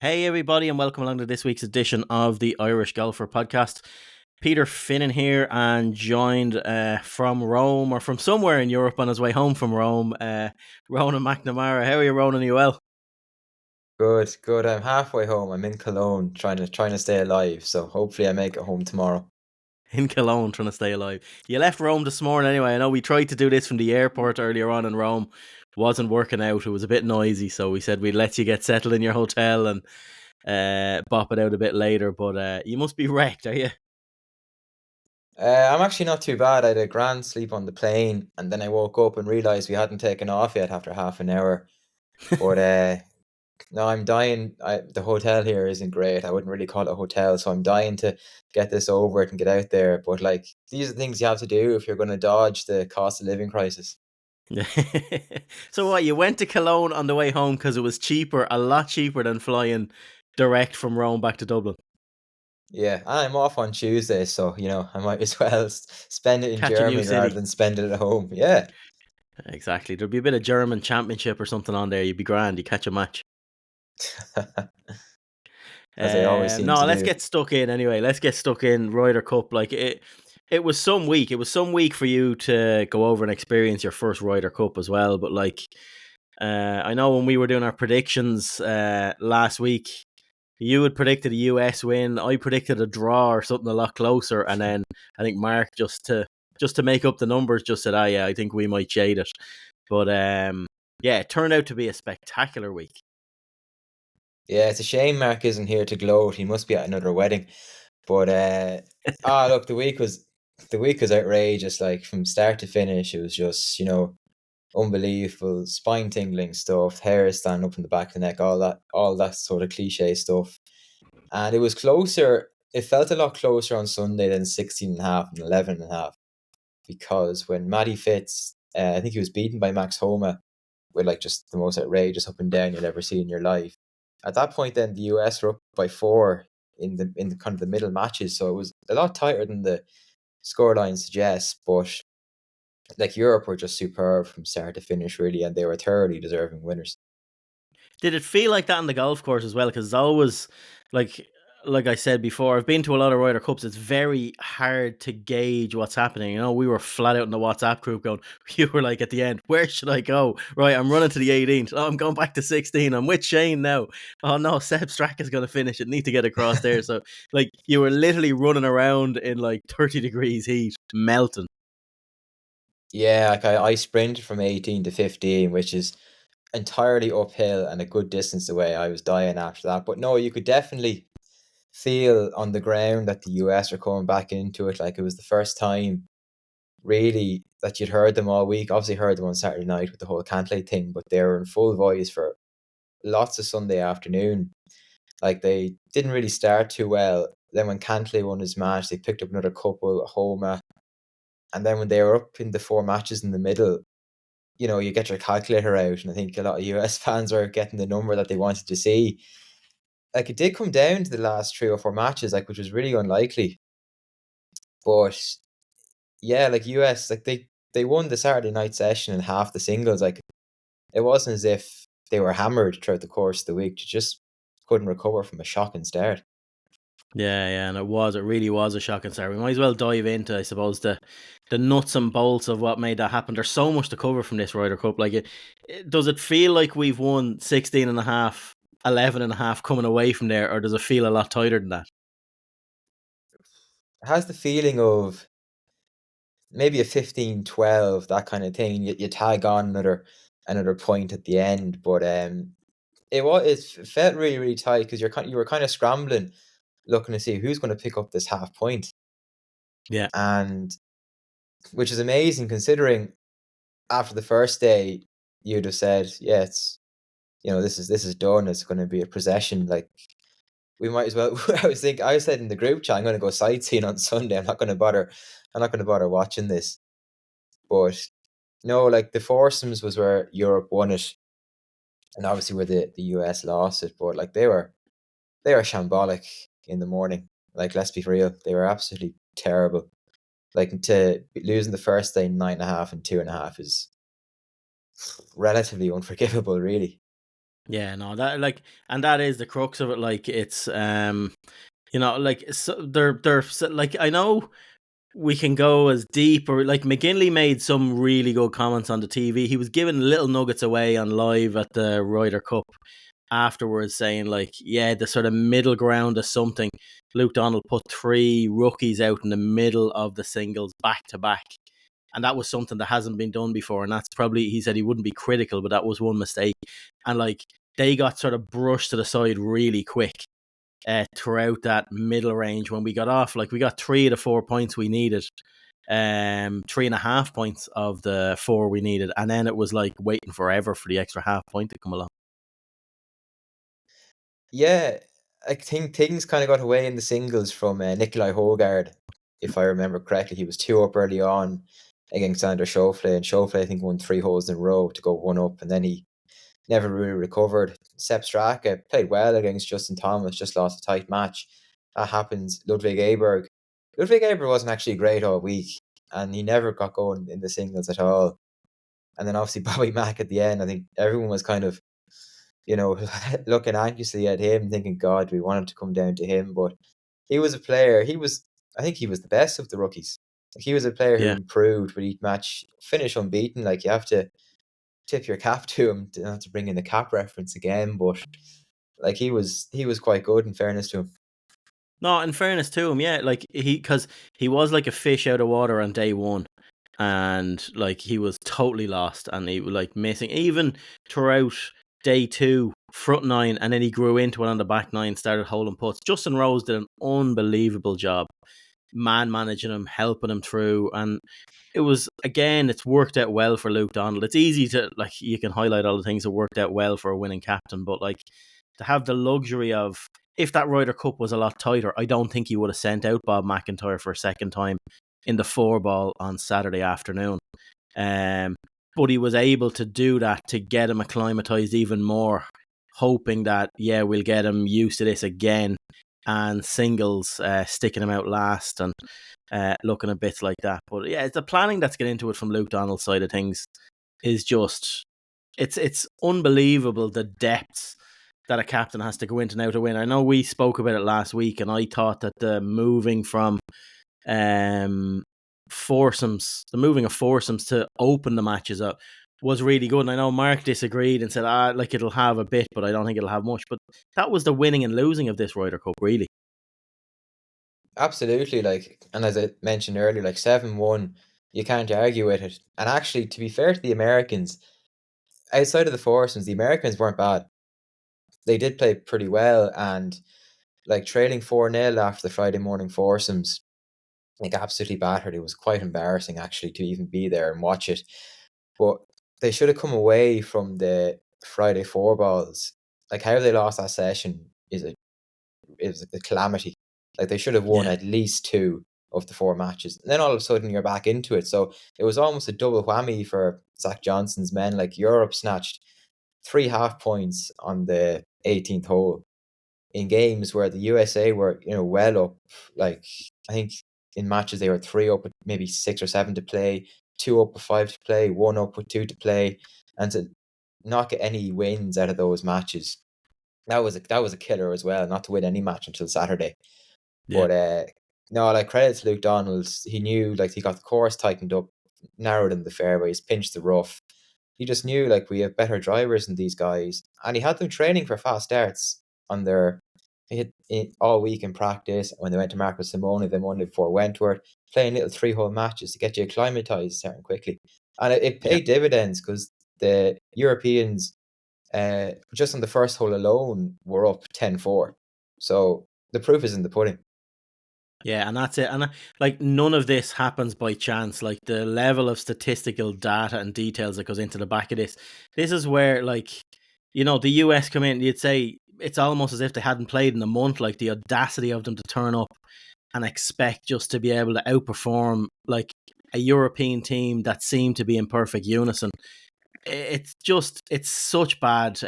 Hey, everybody, and welcome along to this week's edition of the Irish Golfer Podcast. Peter Finnan here, and joined from Rome, or from somewhere in Europe on his way home from Rome, Ronan McNamara. How are you, Ronan? Are you well? Good. I'm halfway home. I'm in Cologne, trying to stay alive. So hopefully I make it home tomorrow. In Cologne, trying to stay alive. You left Rome this morning anyway. I know we tried to do this from the airport earlier on in Rome. Wasn't working out. It was a bit noisy, so we said we'd let you get settled in your hotel and bop it out a bit later. But you must be wrecked, are you? I'm actually not too bad. I had a grand sleep on the plane, and then I woke up and realized we hadn't taken off yet after half an hour. But no, I'm dying. The hotel here isn't great. I wouldn't really call it a hotel, so I'm dying to get this over it and get out there. But like, these are things you have to do if you're going to dodge the cost of living crisis. So what? You went to Cologne on the way home because it was cheaper, a lot cheaper than flying direct from Rome back to Dublin. Yeah, and I'm off on Tuesday, so I might as well spend it in Catch a new Germany rather city. than spend it at home. Yeah. Exactly. There'd be a bit of German championship or something on there. You'd be grand. You catch a match. As they always seem No, to let's do. get stuck in anyway. Let's get stuck in Ryder Cup. Like it was some week. It was some week for you to go over and experience your first Ryder Cup as well. But like, I know when we were doing our predictions last week, you had predicted a US win. I predicted a draw or something a lot closer, and then I think Mark just to make up the numbers just said, "Ah, yeah, I think we might shade it." But yeah, it turned out to be a spectacular week. Yeah, it's a shame Mark isn't here to gloat. He must be at another wedding. But look, the week was outrageous. Like from start to finish, it was just unbelievable, spine tingling stuff, hair standing up in the back of the neck, all that sort of cliche stuff. And it was closer. It felt a lot closer on Sunday than 16 and a half and 11 and a half because when Matty Fitz, I think he was beaten by Max Homa with like just the most outrageous up and down you'll ever see in your life. At that point, then the US were up by four in the kind of the middle matches, so it was a lot tighter than the scoreline suggests. But like Europe were just superb from start to finish, really, and they were thoroughly deserving winners. Did it feel like that on the golf course as well? Because it's always like like I said before, I've been to a lot of Ryder Cups. It's very hard to gauge what's happening. You know, we were flat out in the WhatsApp group going. You were like at the end, where should I go? Right, I'm running to the 18th. Oh, I'm going back to 16. I'm with Shane now. Oh no, Seb Strack is going to finish it. Need to get across there. So like you were literally running around in like 30 degrees heat, melting. Yeah, like I sprinted from 18 to 15, which is entirely uphill and a good distance away. I was dying after that. But no, you could definitely feel on the ground that the US are coming back into it. Like it was the first time really that you'd heard them all week. Obviously heard them on Saturday night with the whole Cantlay thing, but they were in full voice for lots of Sunday afternoon. Like they didn't really start too well. Then when Cantlay won his match, they picked up another couple, Homa. And then when they were up in the four matches in the middle, you get your calculator out, and I think a lot of US fans are getting the number that they wanted to see. Like it did come down to the last three or four matches, like which was really unlikely. But yeah, like US, like they won the Saturday night session in half the singles. Like it wasn't as if they were hammered throughout the course of the week. You just couldn't recover from a shocking start. Yeah, and it really was a shocking start. We might as well dive into, I suppose, the nuts and bolts of what made that happen. There's so much to cover from this Ryder Cup. Like, does it feel like we've won 16 and a half, 11 and a half coming away from there, or does it feel a lot tighter than that? It has the feeling of maybe a 15-12, that kind of thing. You tag on another point at the end, but it felt really really tight because you were kind of scrambling, looking to see who's going to pick up this half point, Yeah. and which is amazing considering after the first day you'd have said, yeah, it's this is done. It's going to be a possession. Like we might as well. I said in the group chat, I'm going to go sightseeing on Sunday. I'm not going to bother. I'm not going to bother watching this. But no, like the foursomes was where Europe won it, and obviously where the US lost it. But like they were shambolic in the morning. Like let's be real, they were absolutely terrible. Like to losing the first day 9.5 and 2.5 is relatively unforgivable, really. Yeah, no, that like, and that is the crux of it. Like, it's like, so like, I know we can go as deep, or like McGinley made some really good comments on the TV. He was giving little nuggets away on live at the Ryder Cup afterwards, saying like, yeah, the sort of middle ground is something. Luke Donald put 3 rookies out in the middle of the singles back to back. And that was something that hasn't been done before. And that's probably, he said he wouldn't be critical, but that was one mistake. And like, they got sort of brushed to the side really quick throughout that middle range when we got off. Like, we got 3 of the 4 points we needed, 3.5 points of the 4 we needed, and then it was like waiting forever for the extra half point to come along. Yeah, I think things kind of got away in the singles from Nikolai Hogard, if I remember correctly. He was 2 up early on against Sander Schauffele, and Schauffele, I think, won 3 holes in a row to go 1 up, and then he never really recovered. Sepp Straka played well against Justin Thomas, just lost a tight match. That happens. Ludwig Aberg. Ludwig Aberg wasn't actually great all week, and he never got going in the singles at all. And then obviously Bobby Mack at the end. I think everyone was kind of, looking anxiously at him, thinking, God, we wanted to come down to him. But he was a player. I think he was the best of the rookies. Like, he was a player who Yeah. improved with each match, finish unbeaten. Like, you have to tip your cap to him, not to bring in the cap reference again, but like, he was quite good, in fairness to him. No, in fairness to him, yeah, like, because he was like a fish out of water on day one, and like, he was totally lost, and he was like missing even throughout day two, front nine, and then he grew into it on the back nine, started holding putts. Justin Rose did an unbelievable job man managing him, helping him through, and it was, again, it's worked out well for Luke Donald. It's easy to, like, you can highlight all the things that worked out well for a winning captain, but like, to have the luxury of, if that Ryder Cup was a lot tighter, I don't think he would have sent out Bob McIntyre for a second time in the 4 ball on Saturday afternoon. Um, but he was able to do that to get him acclimatized even more, hoping that, yeah, we'll get him used to this again, and singles sticking him out last, and looking at bits like that. But yeah, it's the planning that's get into it from Luke Donald's side of things is just, it's unbelievable, the depths that a captain has to go into now to win. I know we spoke about it last week, and I thought that the moving from foursomes, the moving of foursomes to open the matches up was really good. And I know Mark disagreed and said, like, it'll have a bit, but I don't think it'll have much. But that was the winning and losing of this Ryder Cup, really. Absolutely, like, and as I mentioned earlier, like, 7-1, you can't argue with it. And actually, to be fair to the Americans, outside of the foursomes, the Americans weren't bad. They did play pretty well, and like, trailing 4-0 after the Friday morning foursomes, like, absolutely battered. It was quite embarrassing, actually, to even be there and watch it. But they should have come away from the Friday 4 balls. Like, how they lost that session is a calamity. Like, they should have won Yeah. at least 2 of the 4 matches. And then all of a sudden you're back into it. So it was almost a double whammy for Zach Johnson's men. Like, Europe snatched 3 half points on the 18th hole in games where the USA were, well up. Like, I think in matches they were 3 up with maybe 6 or 7 to play, 2 up with 5 to play, 1 up with 2 to play, and to not get any wins out of those matches. That was a killer as well, not to win any match until Saturday. Yeah. But no, like, credit to Luke Donald. He knew, like, he got the course tightened up, narrowed in the fairways, pinched the rough. He just knew, like, we have better drivers than these guys, and he had them training for fast starts on their. He had all week in practice. When they went to Marco Simone, then Monday before Wentworth, playing little 3 hole matches to get you acclimatized certain quickly, and it Yeah. paid dividends because the Europeans, just on the first hole alone, were up 10-4. So the proof is in the pudding. Yeah, and that's it. And like, none of this happens by chance. Like, the level of statistical data and details that goes into the back of this is where, like, the US come in. You'd say it's almost as if they hadn't played in a month. Like, the audacity of them to turn up and expect just to be able to outperform like a European team that seemed to be in perfect unison. It's such bad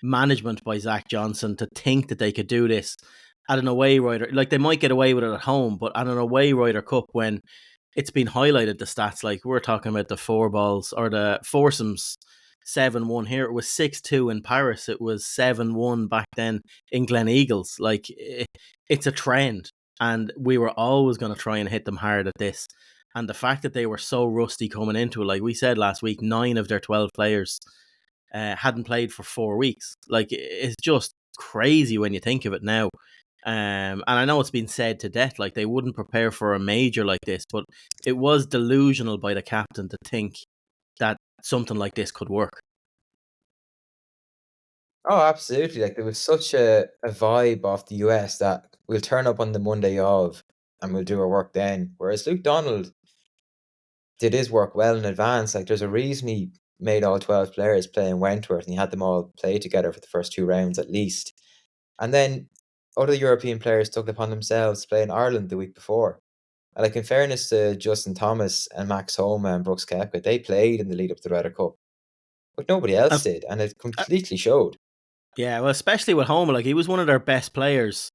management by Zach Johnson to think that they could do this at an away Ryder. Like, they might get away with it at home, but at an away Ryder Cup, when it's been highlighted, the stats, like we're talking about the 4 balls or the foursomes, 7-1 here. It was 6-2 in Paris. It was 7-1 back then in Glen Eagles. Like, it's a trend, and we were always going to try and hit them hard at this. And the fact that they were so rusty coming into it, like we said last week, 9 of their 12 players hadn't played for 4 weeks. Like, it's just crazy when you think of it now. And I know it's been said to death, like they wouldn't prepare for a major like this, but it was delusional by the captain to think that something like this could work. Oh, absolutely. Like there was such a vibe off the US that we'll turn up on the Monday of and we'll do our work then. Whereas Luke Donald did his work well in advance. Like there's a reason he made all 12 players play in Wentworth and he had them all play together for the first 2 rounds at least. And then other European players took it upon themselves to play in Ireland the week before. And like in fairness to Justin Thomas and Max Homa and Brooks Koepka, they played in the lead up to the Ryder Cup. But nobody else did, and it completely showed. Yeah, well, especially with Homer, like he was one of their best players,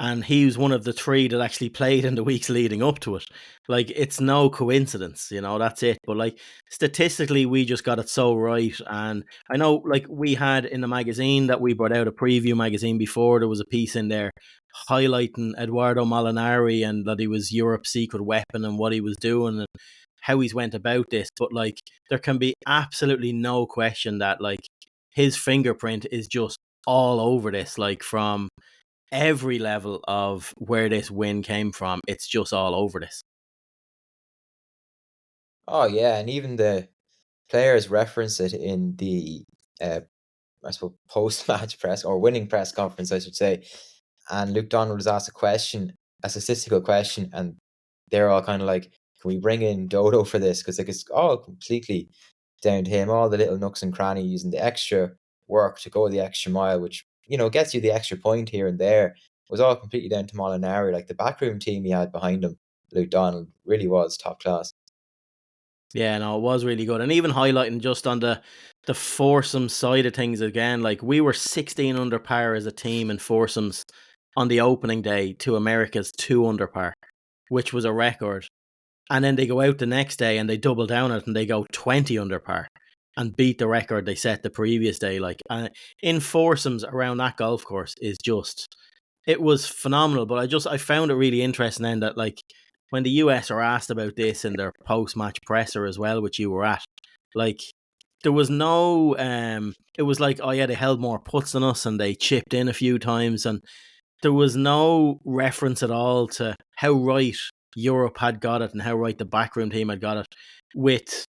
and he was one of the 3 that actually played in the weeks leading up to it. Like, it's no coincidence, that's it. But like statistically, we just got it so right. And I know, like, we had in the magazine that we brought out, a preview magazine before, there was a piece in there highlighting Eduardo Molinari and that he was Europe's secret weapon and what he was doing and how he's went about this. But like, there can be absolutely no question that like his fingerprint is just all over this, like from every level of where this win came from. It's just all over this. Oh yeah, and even the players reference it in the I suppose post-match press or winning press conference, I should say. And Luke Donald was asked a statistical question, and they're all kind of like, "Can we bring in Dodo for this?" Because like it's all completely down to him, all the little nooks and crannies, using the extra work to go the extra mile, which gets you the extra point here and there. It was all completely down to Molinari. Like the backroom team he had behind him, Luke Donald really was top class. Yeah, no, it was really good. And even highlighting just on the foursome side of things again, like we were 16 under par as a team in foursomes on the opening day to America's 2 under par, which was a record. And then they go out the next day and they double down it and they go 20 under par and beat the record they set the previous day. Like, in foursomes around that golf course is just, it was phenomenal. But I found it really interesting then that like when the US are asked about this in their post match presser as well, which you were at, like there was no it was like, oh yeah, they held more putts than us and they chipped in a few times, and there was no reference at all to how right Europe had got it and how right the backroom team had got it with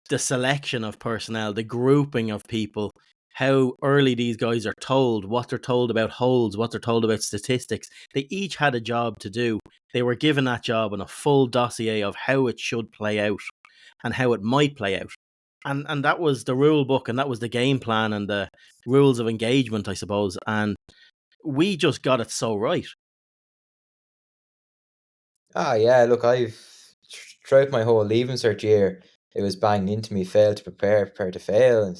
the selection of personnel, the grouping of people, how early these guys are told, what they're told about holes, what they're told about statistics. They each had a job to do. They were given that job and a full dossier of how it should play out and how it might play out. And that was the rule book and that was the game plan and the rules of engagement, I suppose. And we just got it so right. Ah, yeah. Look, throughout my whole leaving cert year, it was banged into me: fail to prepare, prepare to fail. And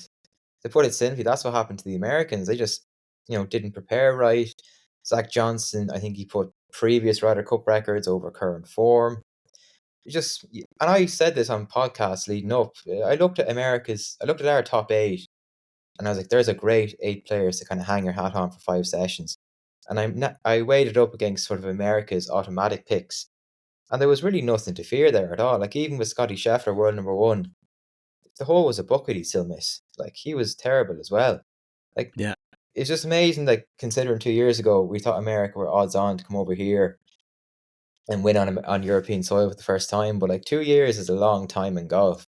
to put it simply, that's what happened to the Americans. They just, didn't prepare right. Zach Johnson, I think he put previous Ryder Cup records over current form. And I said this on podcasts leading up. I looked at our top 8, and I was like, there's a great 8 players to kind of hang your hat on for 5 sessions. And I weighed it up against sort of America's automatic picks, and there was really nothing to fear there at all. Like even with Scotty Scheffler, world number 1, if the hole was a bucket, he'd still miss. Like he was terrible as well. Like Yeah. it's just amazing. Like considering 2 years ago, we thought America were odds on to come over here and win on European soil for the first time. But like 2 years is a long time in golf,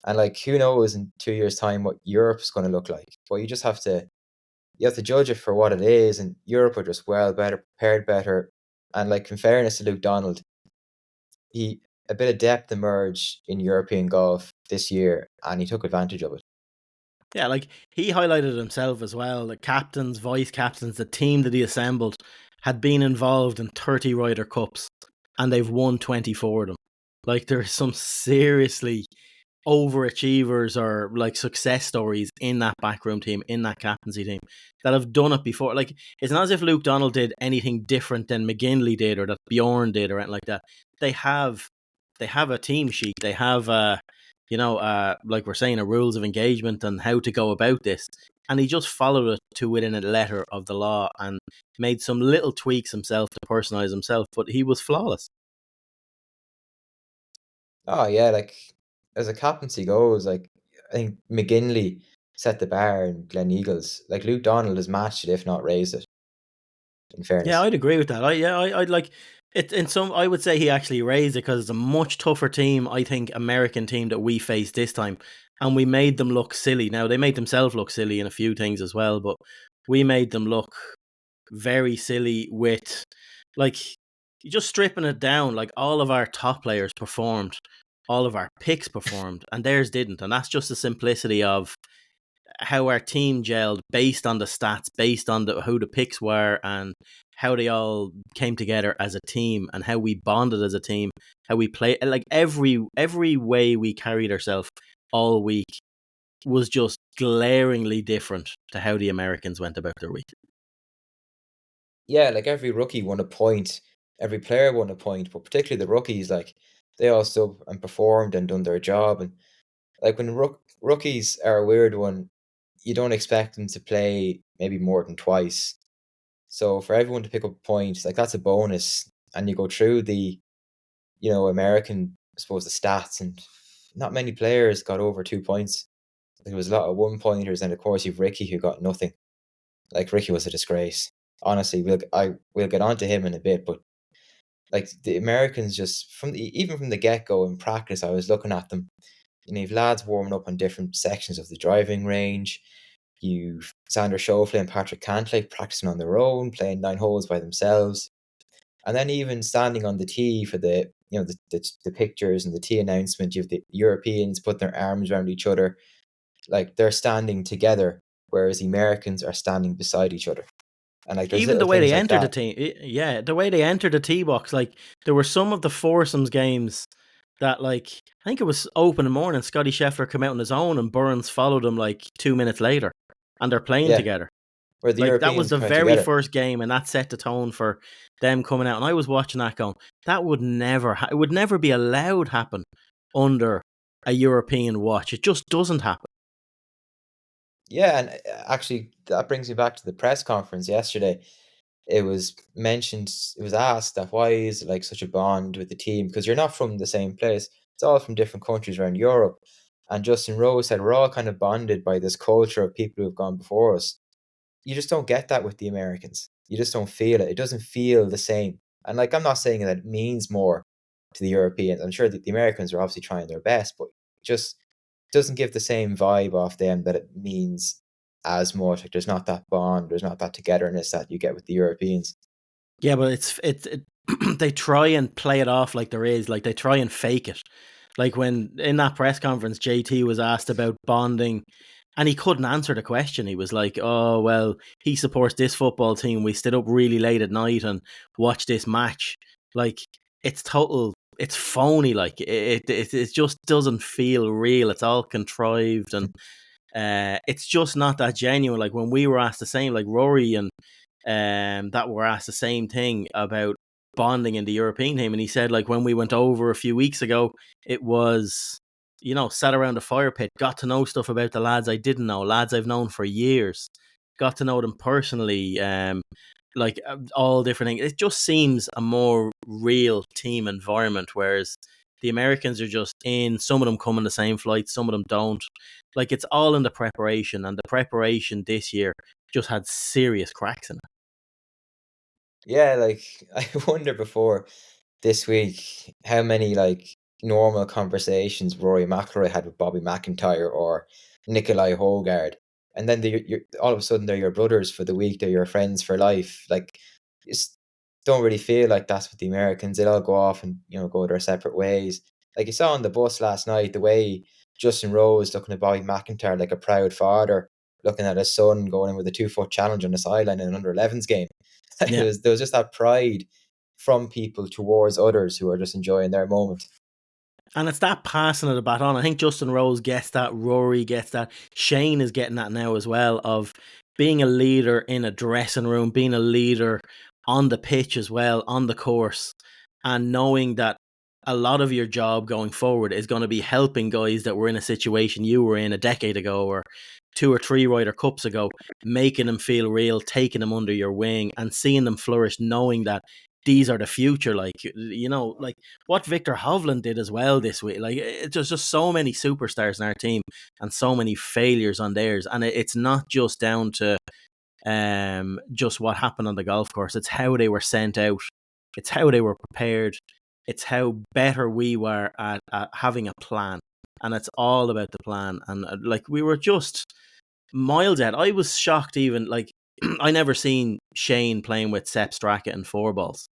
and like who knows in 2 years' time what Europe's going to look like. But you have to judge it for what it is, and Europe are just well better prepared, better. And like in fairness to Luke Donald, he a bit of depth emerged in European golf this year, and he took advantage of it. Yeah, like he highlighted himself as well. The captains, vice captains, the team that he assembled had been involved in 30 Ryder Cups and they've won 24 of them. Like there's some seriously overachievers or like success stories in that backroom team, in that captaincy team that have done it before. Like it's not as if Luke Donald did anything different than McGinley did or that Bjorn did or anything like that. They have a team sheet. They have like we're saying, a rules of engagement and how to go about this. And he just followed it to within a letter of the law and made some little tweaks himself to personalize himself, but he was flawless. Oh yeah, like as a captaincy goes, like I think McGinley set the bar in Glen Eagles. Like Luke Donald has matched it, if not raised it. In Yeah, fairness, I'd agree with that. I'd like it in some. I would say he actually raised it because it's a much tougher team. I think American team that we faced this time, and we made them look silly. Now they made themselves look silly in a few things as well, but we made them look very silly with like just stripping it down. Like all of our top players performed, all of our picks performed, and theirs didn't. And that's just the simplicity of how our team gelled based on the stats, based on who the picks were, and how they all came together as a team, and how we bonded as a team, how we played. Like every way we carried ourselves all week was just glaringly different to how the Americans went about their week. yeah, like every rookie won a point, every player won a point, but particularly the rookies, like they all stood and performed and done their job. And like when rookies are a weird one, you don't expect them to play maybe more than twice. So for everyone to pick up points, like that's a bonus. And you go through the, American, I suppose the stats, and not many players got over 2 points. There was a lot of 1 pointers, and of course you've Ricky who got nothing. Like Ricky was a disgrace. Honestly, we'll get on to him in a bit, but like the Americans just even from the get go in practice, I was looking at them. You've lads warming up on different sections of the driving range. You've Xander Schauffele and Patrick Cantlay practicing on their own, playing 9 holes by themselves. And then even standing on the tee for the pictures and the tee announcement, you have the Europeans putting their arms around each other, like they're standing together, whereas the Americans are standing beside each other. And like there's Even little the way things they like entered the that. team, yeah, the way they entered the tee box, like there were some of the foursomes games that, like, I think it was open morning. Scotty Scheffler came out on his own, and Burns followed him like 2 minutes later, and they're playing Yeah, together. where the Like that was Europeans the come out very together. first game, and that set the tone for them coming out. And I was watching that, going, that would never, it would never be allowed happen under a European watch. It just doesn't happen. Yeah, and actually that brings me back to the press conference yesterday. It was mentioned, it was asked that why is it like such a bond with the team? Because you're not from the same place. It's all from different countries around Europe. And Justin Rose said we're all kind of bonded by this culture of people who have gone before us. You just don't get that with the Americans. You just don't feel it. It doesn't feel the same. And like I'm not saying that it means more to the Europeans. I'm sure that the Americans are obviously trying their best, but just doesn't give the same vibe off them that it means as much. Like there's not that bond, there's not that togetherness that you get with the Europeans. Yeah, but they try and play it off like there is, like they try and fake it. Like when in that press conference, JT was asked about bonding, and he couldn't answer the question. He was like, "Oh well, he supports this football team. We stayed up really late at night and watched this match." Like it's phony. Like it just doesn't feel real. It's all contrived, and it's just not that genuine. Like when we were asked the same, like Rory and that were asked the same thing about bonding in the European team, and he said like when we went over a few weeks ago, it was sat around the fire pit, got to know stuff about the lads I didn't know, lads I've known for years, got to know them personally, all different things. It just seems a more real team environment, whereas the Americans are just in. Some of them come on the same flight, some of them don't. Like it's all in the preparation, and the preparation this year just had serious cracks in it. Yeah, like I wonder before this week how many like normal conversations Rory McIlroy had with Bobby McIntyre or Nikolai Hogard, and then you're all of a sudden they're your brothers for the week, they're your friends for life. Like, you just don't really feel like that's what the Americans. They'll all go off and go their separate ways. Like you saw on the bus last night, the way Justin Rose looking at Bobby McIntyre like a proud father, looking at his son going in with a 2 foot challenge on the sideline in an under 11s game. Yeah. There was just that pride from people towards others who are just enjoying their moment. And it's that passing of the baton. I think Justin Rose gets that. Rory gets that. Shane is getting that now as well, of being a leader in a dressing room, being a leader on the pitch as well, on the course, and knowing that a lot of your job going forward is going to be helping guys that were in a situation you were in a decade ago or 2 or 3 Ryder Cups ago, making them feel real, taking them under your wing and seeing them flourish, knowing that these are the future. Like, like what Victor Hovland did as well this week. Like, it's just so many superstars in our team and so many failures on theirs. And it's not just down to just what happened on the golf course. It's how they were sent out. It's how they were prepared. It's how better we were at having a plan. And it's all about the plan. And like, we were just miles ahead. I was shocked even, like, I never seen Shane playing with Sepp Straka and 4 balls.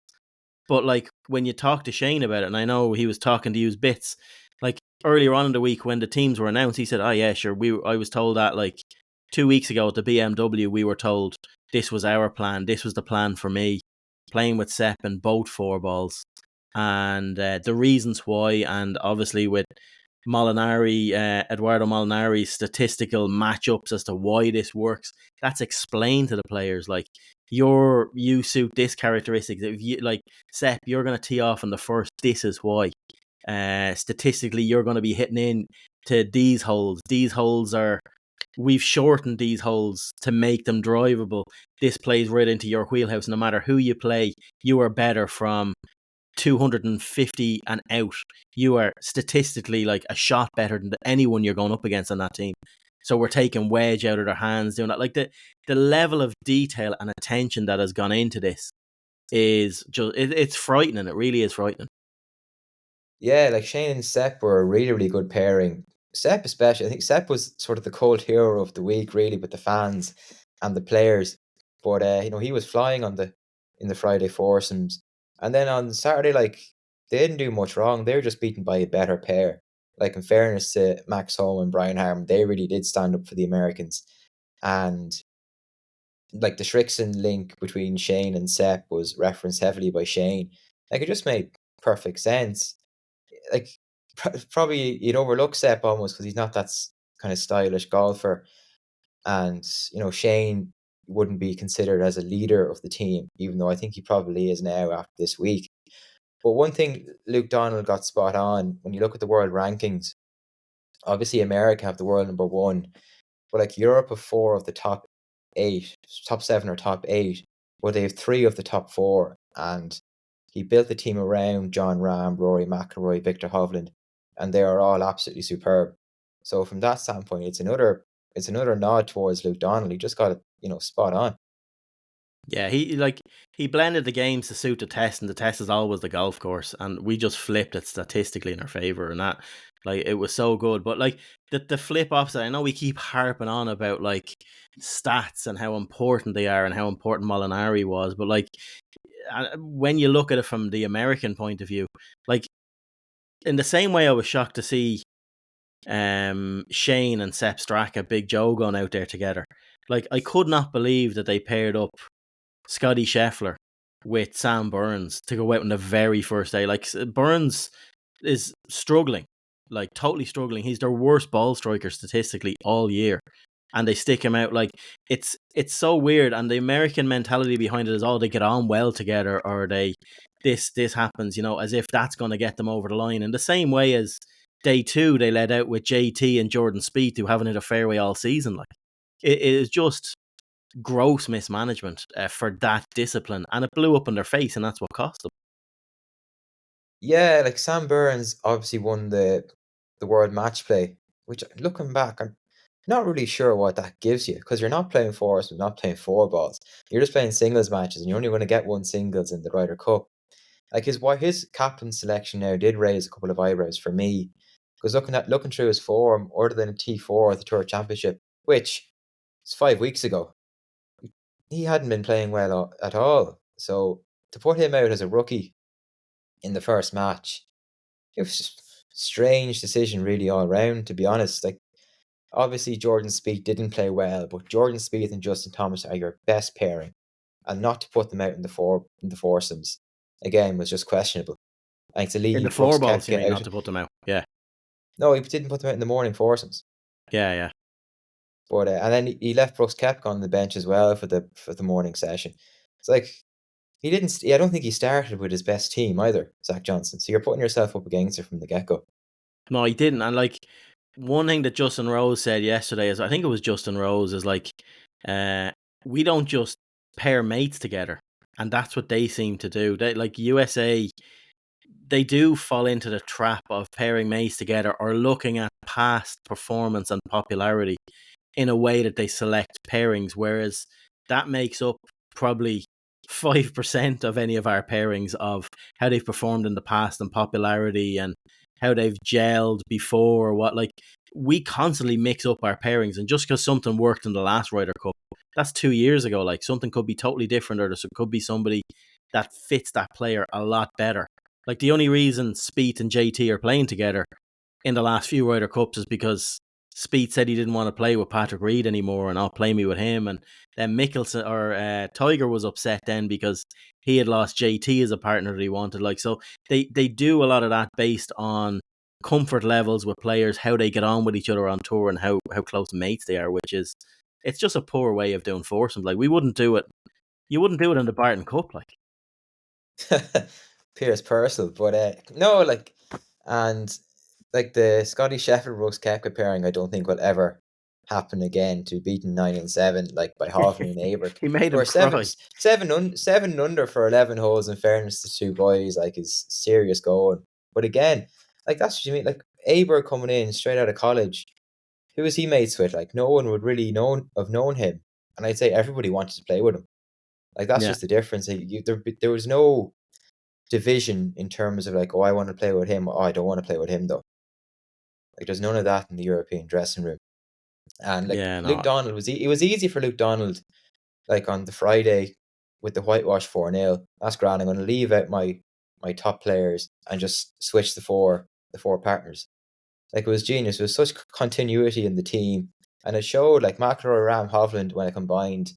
But like, when you talk to Shane about it, and I know he was talking to you bits, like earlier on in the week when the teams were announced, he said, "Oh yeah, sure. I was told that like 2 weeks ago at the BMW, we were told this was our plan. This was the plan for me, playing with Sepp and both 4 balls, and the reasons why, and obviously with Molinari, Eduardo Molinari's statistical matchups as to why this works. That's explained to the players. Like, you suit this characteristic. If you like Sepp, you're going to tee off in the first. This is why. Statistically, you're going to be hitting in to these holes. These holes are. We've shortened these holes to make them drivable. This plays right into your wheelhouse. No matter who you play, you are better from 250 and out. You are statistically like a shot better than anyone you're going up against on that team. So we're taking wedge out of their hands, doing that. Like, the level of detail and attention that has gone into this is just it's frightening. It really is frightening. Yeah, like Shane and Sepp were a really, really good pairing. Sepp especially, I think Sepp was sort of the cult hero of the week, really, with the fans and the players. But he was flying in the Friday foursomes, and then on Saturday, like they didn't do much wrong. They were just beaten by a better pair. Like, in fairness to Max Home and Brian Harman, they really did stand up for the Americans, and like the Shrixon link between Shane and Sepp was referenced heavily by Shane. Like, it just made perfect sense. Like, probably you'd overlook Sepp almost because he's not that kind of stylish golfer, and Shane wouldn't be considered as a leader of the team, even though I think he probably is now after this week. But one thing Luke Donald got spot on, when you look at the world rankings, obviously America have the world number one, but like Europe have 4 of the top 7 or top 8, but they have 3 of the top 4, and he built the team around John Rahm, Rory McIlroy, Victor Hovland, and they are all absolutely superb. So from that standpoint, it's another nod towards Luke Donald. He just got it, spot on. Yeah, he blended the games to suit the test, and the test is always the golf course, and we just flipped it statistically in our favor, and that, like, it was so good. But like, the flip opposite, I know we keep harping on about like stats and how important they are and how important Molinari was, but like, when you look at it from the American point of view, like, in the same way I was shocked to see Shane and Sepp Straka, Big Joe, going out there together. Like, I could not believe that they paired up Scotty Scheffler with Sam Burns to go out on the very first day. Like, Burns is struggling, like totally struggling. He's their worst ball striker statistically all year, and they stick him out. Like, it's so weird. And the American mentality behind it is, oh, they get on well together, or this happens, as if that's going to get them over the line. In the same way as day 2, they led out with JT and Jordan Spieth, who haven't hit a fairway all season. Like, it is just gross mismanagement for that discipline, and it blew up in their face, and that's what cost them. Yeah, like Sam Burns obviously won the world match play, which, looking back, I'm not really sure what that gives you, because you're not playing fours, you're not playing 4 balls. You're just playing singles matches, and you're only going to get one singles in the Ryder Cup. Like, his captain selection now did raise a couple of eyebrows for me, because looking through his form, other than a T4 at the Tour Championship, which is 5 weeks ago, he hadn't been playing well at all. So to put him out as a rookie in the first match, it was just a strange decision really all around, to be honest. Like, obviously Jordan Spieth didn't play well, but Jordan Spieth and Justin Thomas are your best pairing, and not to put them out in the foursomes again was just questionable. And to In the leave Brooks 4 balls, you Koepka mean, not out. to put them out? Yeah, No, he didn't put them out in the morning foursomes. yeah. But and then he left Brooks Koepka on the bench as well for the morning session. It's like, He didn't. I don't think he started with his best team either, Zach Johnson. So you're putting yourself up against it from the get go. No, he didn't. And like one thing that Justin Rose said yesterday is, I think it was Justin Rose, is like, uh, we don't just pair mates together, and that's what they seem to do. They like USA. They do fall into the trap of pairing mates together or looking at past performance and popularity in a way that they select pairings, whereas that makes up probably 5% of any of our pairings of how they've performed in the past and popularity and how they've gelled before or what. Like, we constantly mix up our pairings, and just because something worked in the last Ryder Cup, that's 2 years ago. Like, something could be totally different, or there could be somebody that fits that player a lot better. Like, the only reason Spieth and JT are playing together in the last few Ryder Cups is because Spieth said he didn't want to play with Patrick Reed anymore, and I'll play me with him. And then Mickelson or Tiger was upset then because he had lost JT as a partner that he wanted. Like, so they do a lot of that based on comfort levels with players, how they get on with each other on tour, and how close mates they are. Which is, it's just a poor way of doing foursomes. Like, we wouldn't do it. You wouldn't do it in the Barton Cup, like. Pierce Purcell, but no, like, and like the Scotty Sheffield Brooks Koepka pairing, I don't think will ever happen again. To be beaten 9-7 like by Hovland and Aberg, He made who him are cry. seven under for 11 holes. In fairness to two boys, like, is serious going. But again, like, that's what you mean. Like, Aberg coming in straight out of college, who was he mates with? Like, no one would really known him, and I'd say everybody wanted to play with him. Like, that's Yeah, just the difference. Like, there was no division in terms of like, oh, I want to play with him. Oh, I don't want to play with him though. Like, there's none of that in the European dressing room. And like yeah, Luke no, Donald it was easy for Luke Donald, like on the Friday with the whitewash 4-0. That's grand. I'm going to leave out my top players and just switch the four partners. Like, it was genius. There was such continuity in the team, and it showed like McIlroy, Ram, Hovland when it combined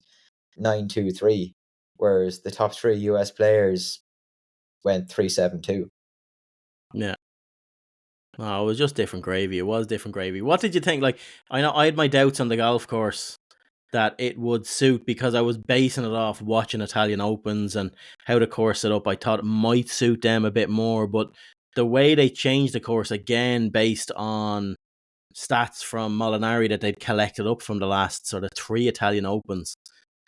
9-2-3, whereas the top three US players went 3-7-2. yeah. No, it was just different gravy. It was different gravy. What did you think? Like, I know I had my doubts on the golf course that it would suit, because I was basing it off watching Italian Opens and how the course set up. I thought it might suit them a bit more, but the way they changed the course again based on stats from Molinari that they'd collected up from the last sort of three Italian Opens.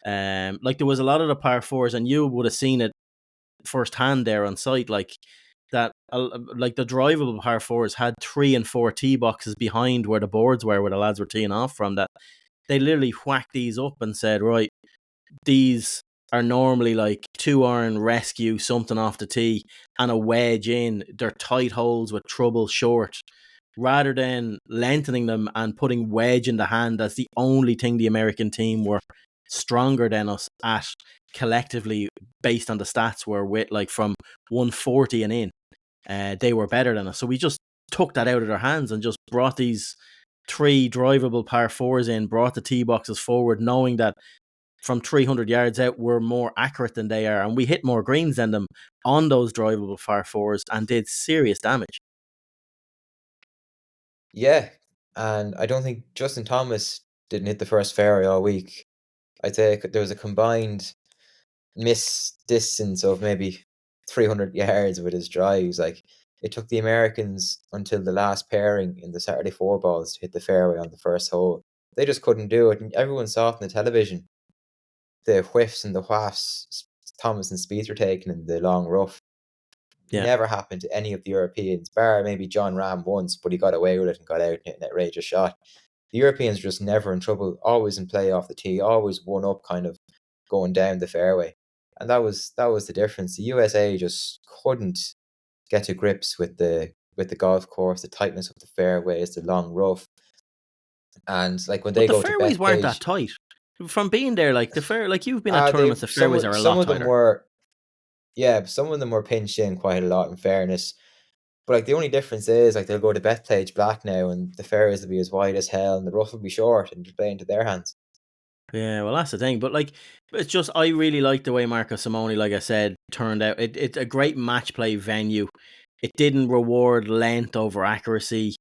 Like, there was a lot of the par fours, and you would have seen it firsthand there on site, like that, like the drivable par fours had 3 and 4 tee boxes behind where the boards were, where the lads were teeing off from. That they literally whacked these up and said, right, these are normally like 2 iron rescue, something off the tee, and a wedge in. They're tight holes with trouble short. Rather than lengthening them and putting wedge in the hand, that's the only thing the American team were stronger than us at collectively, based on the stats, were with like from 140 and in. They were better than us. So we just took that out of their hands and just brought these 3 drivable par fours in, brought the tee boxes forward, knowing that from 300 yards out, we're more accurate than they are. And we hit more greens than them on those drivable par fours and did serious damage. Yeah, and I don't think Justin Thomas didn't hit the first fairway all week. I'd say there was a combined miss distance of maybe 300 yards with his drives. Like, it took the Americans until the last pairing in the Saturday four balls to hit the fairway on the first hole. They just couldn't do it, and everyone saw it on the television. The whiffs and the whafts Thomas and Spieth were taking in the long rough Yeah. never happened to any of the Europeans, bar maybe John Ram once, but he got away with it and got out and hit an outrageous shot. The Europeans are just never in trouble, always in play off the tee, always one up, kind of going down the fairway. And that was the difference. The USA just couldn't get to grips with the golf course, the tightness of the fairways, the long rough. And like when But they the go to fairways weren't that Bethpage, tight. From being there, like the fair, like you've been at they tournaments, the fairways are a some lot of them tighter. were, yeah, some of them were pinched in quite a lot, in fairness. But like, the only difference is like they'll go to Bethpage Black now, and the fairways will be as wide as hell, and the rough will be short, and it'll play into their hands. Yeah, well, that's the thing. But like, it's just, I really like the way Marco Simone, like I said, turned out. It's a great match play venue. It didn't reward length over accuracy.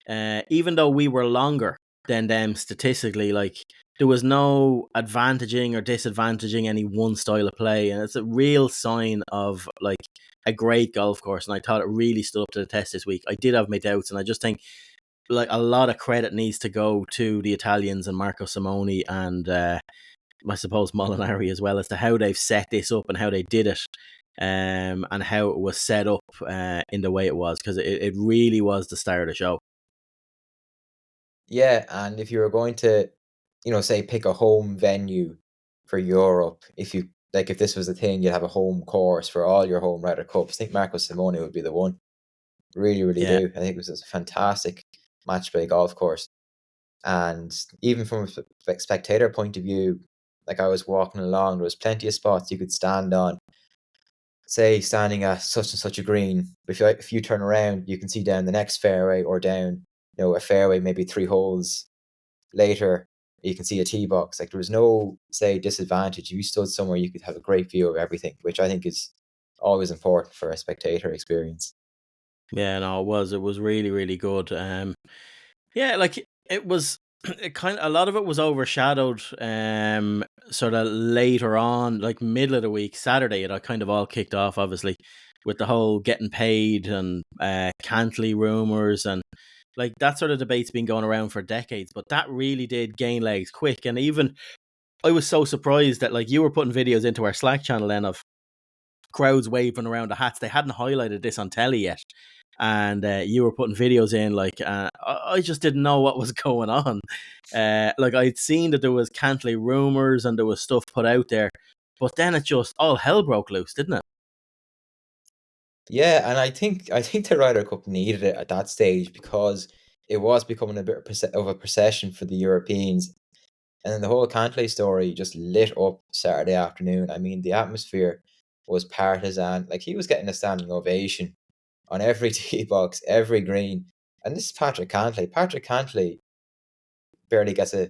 Even though we were longer than them statistically, like there was no advantaging or disadvantaging any one style of play, and it's a real sign of like a great golf course. And I thought it really stood up to the test this week. I did have my doubts, and I just think like a lot of credit needs to go to the Italians and Marco Simone and I suppose Molinari as well as to how they've set this up and how they did it. And how it was set up in the way it was, because it really was the star of the show. Yeah, and if you were going to, say pick a home venue for Europe, if this was the thing, you'd have a home course for all your home Ryder Cups. I think Marco Simone would be the one. Really, really Yeah, do. I think it was a fantastic match play golf course. And even from a spectator point of view, like I was walking along, there was plenty of spots you could stand on. Say standing at such and such a green, if you turn around, you can see down the next fairway or down, a fairway maybe 3 holes later, you can see a tee box. Like there was no, say, disadvantage. You stood somewhere, you could have a great view of everything, which I think is always important for a spectator experience. yeah, no, it was really, really good. Yeah, like it was it kind of, a lot of it was overshadowed sort of later on, like middle of the week, Saturday, it kind of all kicked off obviously with the whole getting paid and Cantley rumors, and like that sort of debate's been going around for decades, but that really did gain legs quick. And even I was so surprised that like you were putting videos into our Slack channel then of crowds waving around the hats. They hadn't highlighted this on telly yet, and you were putting videos in. Like I just didn't know what was going on. Like I'd seen that there was Cantley rumors and there was stuff put out there, but then it just all hell broke loose, didn't it? Yeah, and I think the Ryder Cup needed it at that stage because it was becoming a bit of a procession for the Europeans. And then the whole Cantley story just lit up Saturday afternoon. I mean, the atmosphere was partisan. Like he was getting a standing ovation on every tee box, every green. And this is Patrick Cantley. Patrick Cantley barely gets a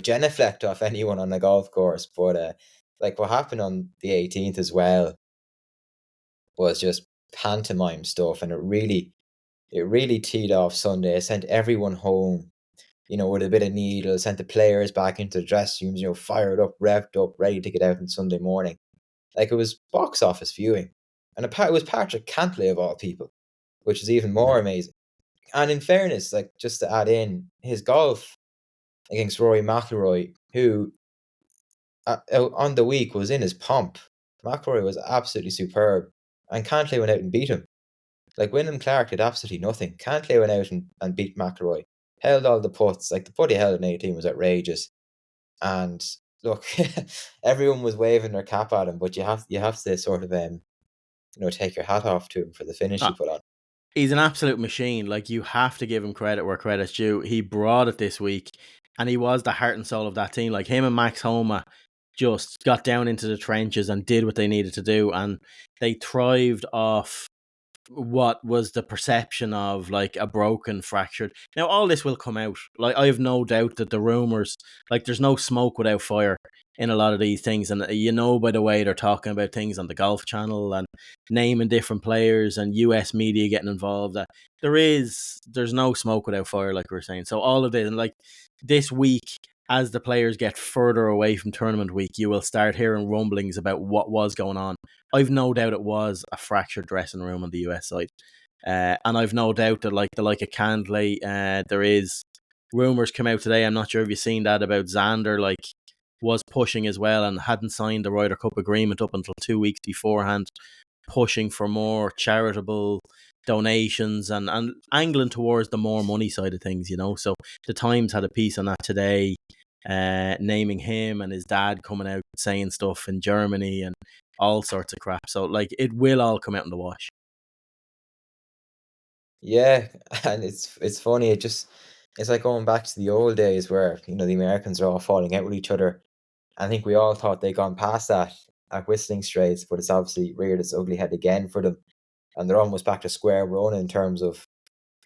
genuflect off anyone on the golf course. But like what happened on the 18th as well was just pantomime stuff, and it really teed off Sunday. It sent everyone home, with a bit of needle, sent the players back into the dressing rooms, fired up, revved up, ready to get out on Sunday morning. Like it was box office viewing. And it was Patrick Cantley of all people, which is even more amazing. And in fairness, like just to add in, his golf against Rory McIlroy, who on the week was in his pomp. McIlroy was absolutely superb, and Cantley went out and beat him. Like Wyndham Clark did absolutely nothing. Cantley went out and beat McIlroy, held all the putts. Like the putt he held in 18 was outrageous. And look, everyone was waving their cap at him, but you have to sort of take your hat off to him for the finish he put on. He's an absolute machine. Like you have to give him credit where credit's due. He brought it this week, and he was the heart and soul of that team. Like him and Max Homa just got down into the trenches and did what they needed to do, and they thrived off what was the perception of like a broken, fractured. Now all this will come out. Like I have no doubt that the rumors, like there's no smoke without fire in a lot of these things, and by the way they're talking about things on the Golf Channel and naming different players and US media getting involved, that there's no smoke without fire, like we are saying. So all of this, and like this week, as the players get further away from tournament week, you will start hearing rumblings about what was going on. I've no doubt it was a fractured dressing room on the US side. And I've no doubt that like the like of Cantley, there is rumors come out today. I'm not sure if you've seen that about Xander, like was pushing as well and hadn't signed the Ryder Cup agreement up until 2 weeks beforehand, pushing for more charitable donations and angling towards the more money side of things, So the Times had a piece on that today, naming him and his dad coming out saying stuff in Germany and all sorts of crap. So like it will all come out in the wash. Yeah, and it's funny. It's like going back to the old days where the Americans are all falling out with each other. I think we all thought they'd gone past that at Whistling Straits, but it's obviously reared its ugly head again for them, and they're almost back to square one in terms of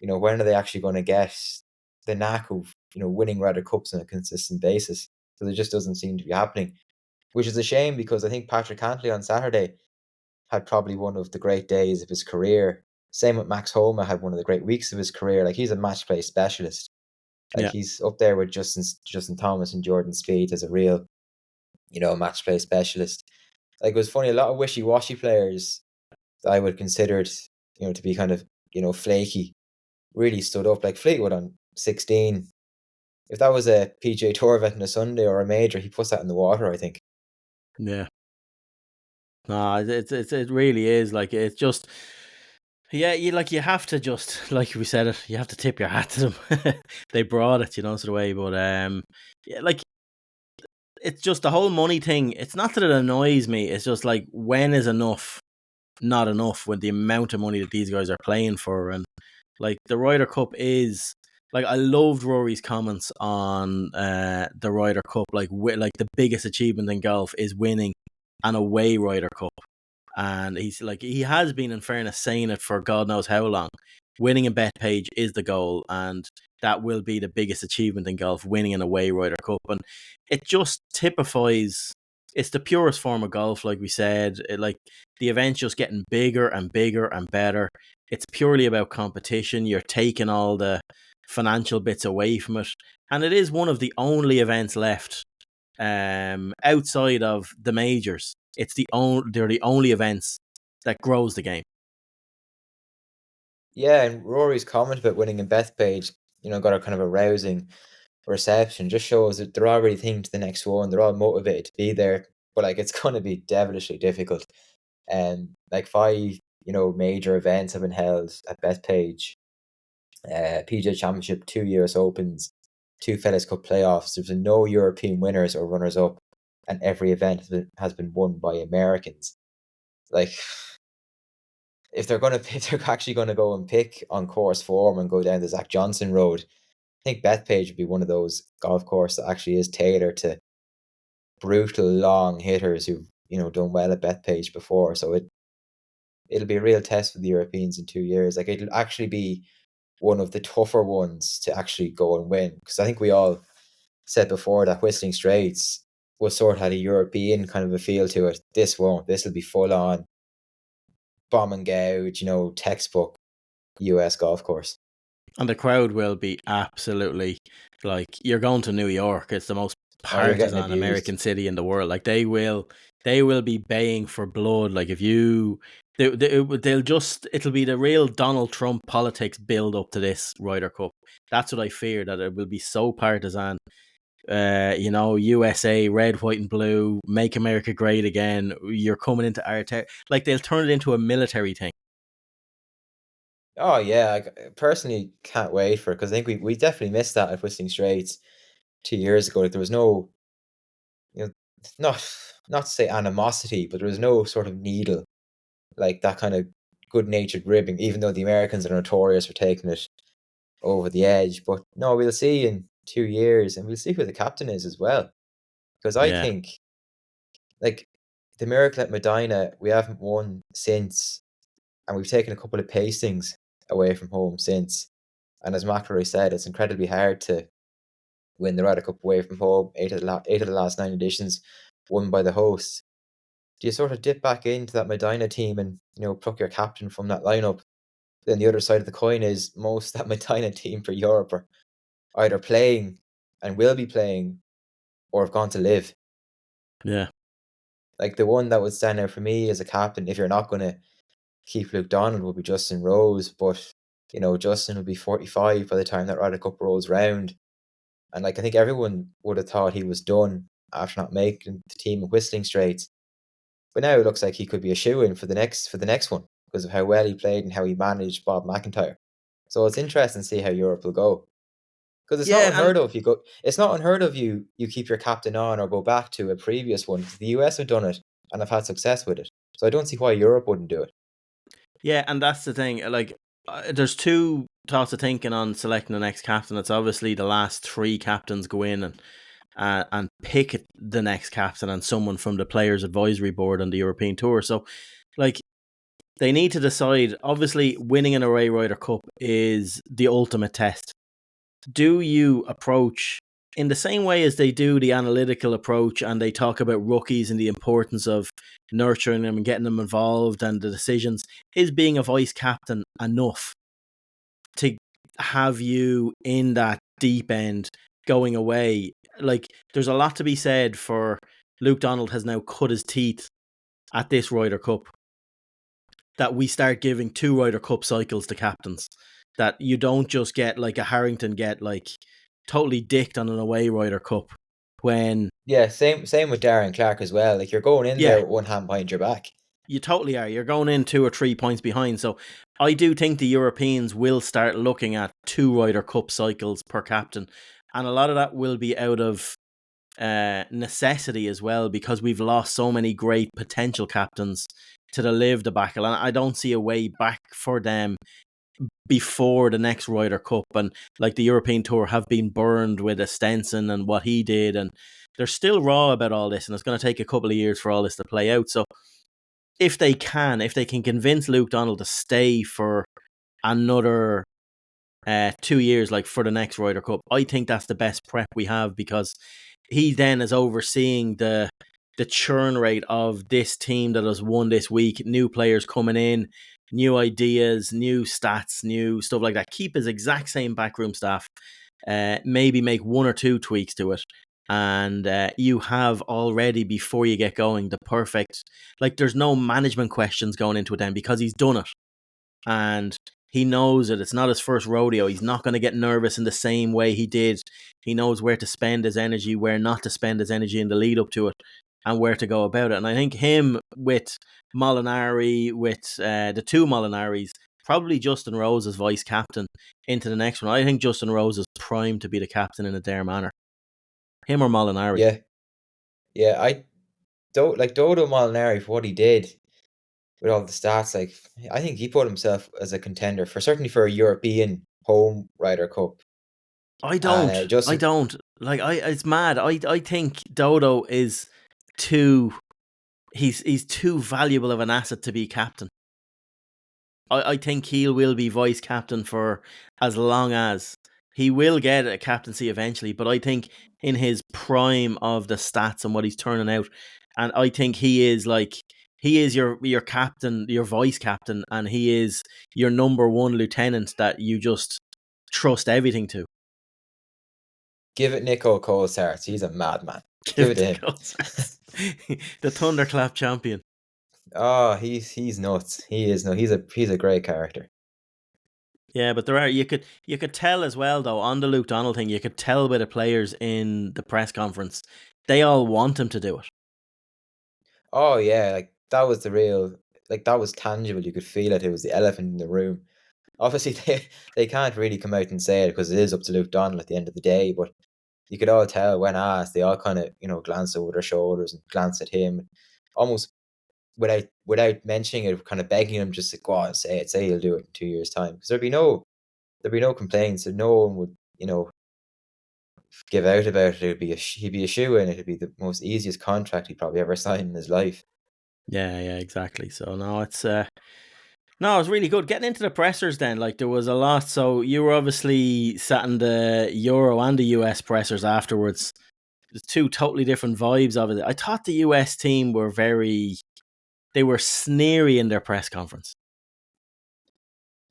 when are they actually going to get the knack of winning Ryder Cups on a consistent basis? So it just doesn't seem to be happening, which is a shame because I think Patrick Cantley on Saturday had probably one of the great days of his career. Same with Max Homa, had one of the great weeks of his career. Like he's a match play specialist. Like, Yeah. he's up there with Justin Thomas and Jordan Spieth as a real, match play specialist. Like, it was funny, a lot of wishy-washy players that I would consider, to be kind of, flaky, really stood up. Like Fleetwood on 16. If that was a PGA Tour event on a Sunday or a major, he puts that in the water, I think. Yeah. No, it really is. Like, it's just, yeah, you have to just, like we said it, you have to tip your hat to them. They brought it, sort of way. But yeah, like, it's just the whole money thing. It's not that it annoys me. It's just like, when is enough not enough with the amount of money that these guys are playing for? And like, the Ryder Cup is, like, I loved Rory's comments on the Ryder Cup. Like, like, the biggest achievement in golf is winning an away Ryder Cup. And he's like, he has been, in fairness, saying it for God knows how long. Winning in Bethpage is the goal, and that will be the biggest achievement in golf, winning an away Ryder Cup. And it just typifies, it's the purest form of golf, like we said. Like, the event's just getting bigger and bigger and better. It's purely about competition. You're taking all the financial bits away from it. And it is one of the only events left outside of the majors. They're the only events that grows the game. Yeah, and Rory's comment about winning in Bethpage, got a kind of a rousing reception. Just shows that they're already thinking to the next one. They're all motivated to be there. But like, it's going to be devilishly difficult. And like, 5, major events have been held at Bethpage. PGA Championship, 2 US Opens, 2 FedEx Cup playoffs. There's been no European winners or runners up, and every event has been won by Americans. Like, if they're actually gonna go and pick on course form and go down the Zach Johnson road, I think Bethpage would be one of those golf courses that actually is tailored to brutal long hitters who've done well at Bethpage before. So it'll be a real test for the Europeans in 2 years. Like, it'll actually be one of the tougher ones to actually go and win, because I think we all said before that Whistling Straits was sort of had a European kind of a feel to it. This won't. This will be full on bomb and gouge, textbook US golf course. And the crowd will be absolutely, like, you're going to New York. It's the most Oh, you're getting partisan abused. American city in the world. Like, they will be baying for blood. Like, if you, they'll just, it'll be the real Donald Trump politics build up to this Ryder Cup. That's what I fear, that it will be so partisan. USA, red, white, and blue, make America great again. You're coming into our like, they'll turn it into a military thing. Oh yeah, I personally can't wait for it, because I think we definitely missed that at Whistling Straits 2 years ago. Like, there was no, you know, not to say animosity, but there was no sort of needle, like that kind of good-natured ribbing, even though the Americans are notorious for taking it over the edge. But no, we'll see in 2 years, and we'll see who the captain is as well. Because I Yeah. think, like, the miracle at Medina, we haven't won since, and we've taken a couple of pastings away from home since. And as McIlroy said, it's incredibly hard to win the Ryder Cup away from home. 8 of the last 9 editions won by the hosts. Do you sort of dip back into that Medina team and pluck your captain from that lineup? Then the other side of the coin is most that Medina team for Europe are either playing and will be playing, or have gone to live. Yeah. Like, the one that would stand out for me as a captain, if you're not going to keep Luke Donald, would be Justin Rose. But Justin will be 45 by the time that Ryder Cup rolls round. And like, I think everyone would have thought he was done after not making the team at Whistling Straits. But now it looks like he could be a shoe-in for the next one, because of how well he played and how he managed Bob McIntyre. So it's interesting to see how Europe will go. Because it's not Yeah, and unheard of. It's not unheard of. You keep your captain on or go back to a previous one. The US have done it and have had success with it. So I don't see why Europe wouldn't do it. yeah, and that's the thing. Like, there's two thoughts of thinking on selecting the next captain. It's obviously the last 3 captains go in and pick the next captain, and someone from the players' advisory board on the European Tour. So, like, they need to decide. Obviously, winning an Array Ryder Cup is the ultimate test. Do you approach in the same way as they do the analytical approach, and they talk about rookies and the importance of nurturing them and getting them involved and the decisions? Is being a vice captain enough to have you in that deep end going away. Like, there's a lot to be said for Luke Donald has now cut his teeth at this Ryder Cup. That we start giving 2 Ryder Cup cycles to captains. That you don't just get like a Harrington get like totally dicked on an away Ryder Cup when Yeah, same with Darren Clark as well. Like, you're going in there with one hand behind your back. You totally are. You're going in 2 or 3 points behind. So I do think the Europeans will start looking at 2 Ryder Cup cycles per captain. And a lot of that will be out of necessity as well, because we've lost so many great potential captains to the Live debacle. And I don't see a way back for them before the next Ryder Cup. And like the European Tour have been burned with a Stenson and what he did. And they're still raw about all this. And it's going to take a couple of years for all this to play out. So if they can convince Luke Donald to stay for another 2 years, like for the next Ryder Cup, I think that's the best prep we have, because he then is overseeing the churn rate of this team that has won this week. New players coming in, new ideas, new stats, new stuff like that. Keep his exact same backroom staff. Maybe make 1 or 2 tweaks to it. And you have already, before you get going, the perfect, like, there's no management questions going into it then, because he's done it. And he knows that it's not his first rodeo. He's not going to get nervous in the same way he did. He knows where to spend his energy, where not to spend his energy in the lead up to it, and where to go about it. And I think him with Molinari, with the 2 Molinaris, probably Justin Rose as vice captain into the next one. I think Justin Rose is primed to be the captain in a dare manner. Him or Molinari. Yeah. Yeah, I don't like Dodo Molinari for what he did with all the stats. Like, I think he put himself as a contender for, certainly for a European home Ryder Cup. I And don't. Like, it's mad. I think Dodo is too. He's too valuable of an asset to be captain. I think he will be vice captain for as long as he will get a captaincy eventually. But I think in his prime of the stats and what he's turning out, and I think he is your captain, your vice captain, and he is your number 1 lieutenant that you just trust everything to. give it Nico Colsarts. He's a madman. Give it to him. The Thunderclap champion. Oh, he's nuts. He is no. He's a great character. Yeah, but you could tell as well though on the Luke Donald thing. You could tell by the players in the press conference, they all want him to do it. Oh yeah, like that was the real, like that was tangible. You could feel it. It was the elephant in the room. Obviously, they can't really come out and say it because it is up to Luke Donald at the end of the day. But you could all tell when asked, they all kind of glance over their shoulders and glance at him, almost without mentioning it, kind of begging him just to go on and say it. Say he'll do it in 2 years' time, because there'd be no complaints, and no one would give out about it. He'd be a shoe in. It'd be the most easiest contract he probably ever signed in his life. Yeah, exactly. So no, it's really good. Getting into the pressers then, like there was a lot. So you were obviously sat in the Euro and the US pressers afterwards. There's 2 totally different vibes of it. I thought the US team were they were sneery in their press conference.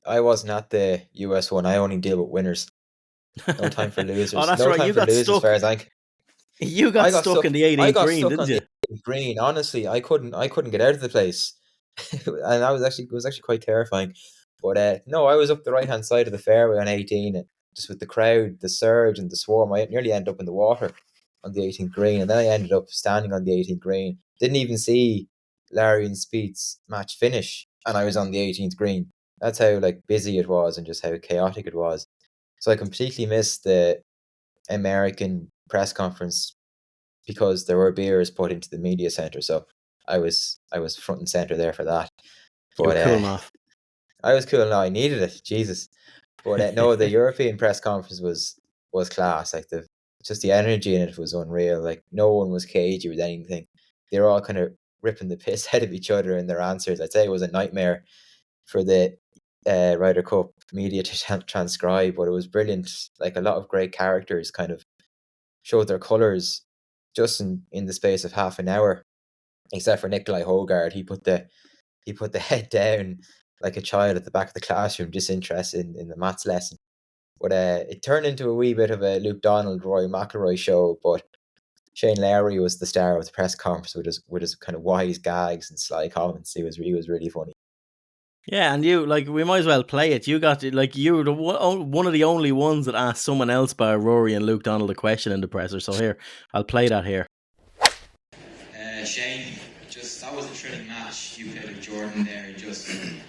I wasn't at the US one. I only deal with winners. No time for Oh, losers. that's No right. time You for got losers, as stuck. far as I. You got I got stuck stuck. in the I 18th got green, stuck didn't on you? the green. Honestly, I couldn't get out of the place, and it was actually quite terrifying. But no, I was up the right hand side of the fairway on 18, and just with the crowd, the surge, and the swarm, I nearly ended up in the water on the 18th green, and then I ended up standing on the 18th green. Didn't even see Larry and Spieth's match finish, and I was on the 18th green. That's how like busy it was, and just how chaotic it was. So I completely missed the American press conference because there were beers put into the media center. So I was front and center there for that. You were But cooling off. I was cool. Now I needed it, Jesus. But no, the European press conference was class. Like just the energy in it was unreal. Like no one was cagey with anything. They were all kind of ripping the piss out of each other in their answers. I'd say it was a nightmare for the Ryder Cup media to transcribe, but it was brilliant. Like a lot of great characters kind of showed their colours just in the space of half an hour, except for Nikolai Hogard. He put the head down like a child at the back of the classroom, disinterested in the maths lesson. But it turned into a wee bit of a Luke Donald, Rory McIlroy show. But Shane Lowry was the star of the press conference with his kind of wise gags and sly comments. He was really funny. Yeah, and you, like, we might as well play it. You got to, like, you were one of the only ones that asked someone else by Rory and Luke Donald a question in the presser. So here, I'll play that here. Shane, that was a thrilling match you played with Jordan there.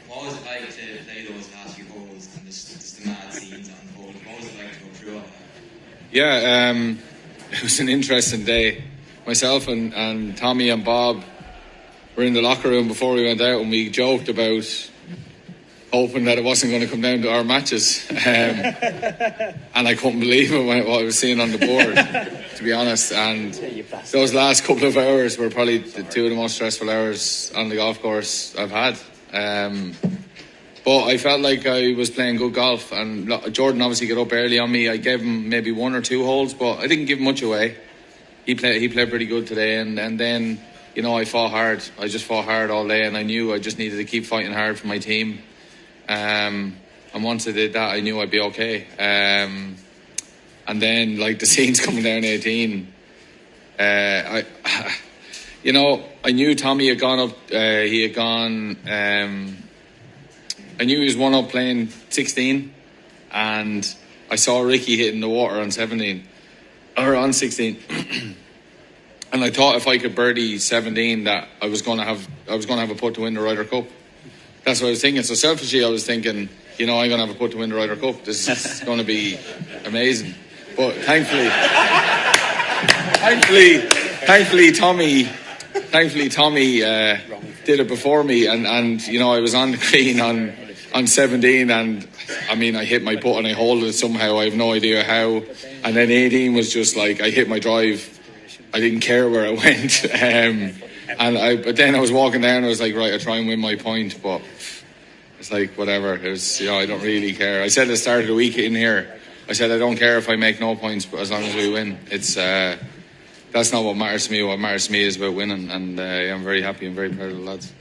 What was it like to play those last few holes and just the mad scenes on the hole? What was it like to go through all that? Yeah, it was an interesting day. Myself and Tommy and Bob were in the locker room before we went out, and we joked about hoping that it wasn't going to come down to our matches. And I couldn't believe it what I was seeing on the board, to be honest. And those last couple of hours were probably two of the most stressful hours on the golf course I've had. But I felt like I was playing good golf, and Jordan obviously got up early on me. I gave him maybe 1 or 2 holes, but I didn't give much away. He played pretty good today, and then, you know, I fought hard. I just fought hard all day, and I knew I just needed to keep fighting hard for my team. And once I did that, I knew I'd be okay. And then, like, the scenes coming down 18, I knew Tommy had gone up. He had gone. I knew he was one up playing 16, and I saw Ricky hitting the water on 17 or on 16. And I thought if I could birdie 17, that I was going to have a putt to win the Ryder Cup. That's what I was thinking. So selfishly, I was thinking, you know, I'm going to have a putt to win the Ryder Cup. This is going to be amazing. But thankfully, Tommy did it before me, and you know, I was on the green on 17, and I mean, I hit my putt and I hold it somehow. I have no idea how. And then 18 was just like, I hit my drive. I didn't care where it went. But then I was walking down, I was like, right, I'll try and win my point, but it's like, whatever. It was, you know, I don't really care. I said at the start of the week in here, I said I don't care if I make no points, but as long as we win. It's that's not what matters to me. What matters to me is about winning, and I'm very happy and very proud of the lads.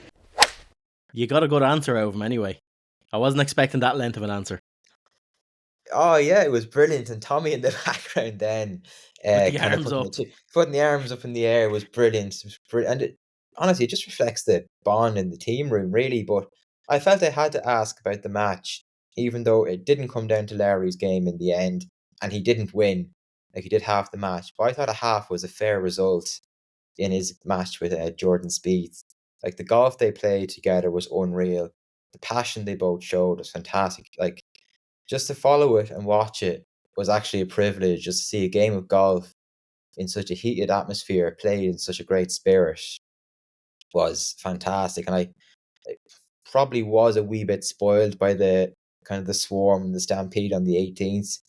You got a good answer out of him anyway. I wasn't expecting that length of an answer. Oh yeah, it was brilliant. And Tommy in the background then, With the arms up. Putting the arms up in the air was brilliant. It was brilliant. And honestly, it just reflects the bond in the team room, really. But I felt I had to ask about the match, even though it didn't come down to Larry's game in the end, and he didn't win. Like, he did half the match, but I thought a half was a fair result in his match with Jordan Spieth. Like, the golf they played together was unreal. The passion they both showed was fantastic. Like, just to follow it and watch it was actually a privilege. Just to see a game of golf in such a heated atmosphere, played in such a great spirit, was fantastic. And I probably was a wee bit spoiled by the kind of the swarm and the stampede on the 18th.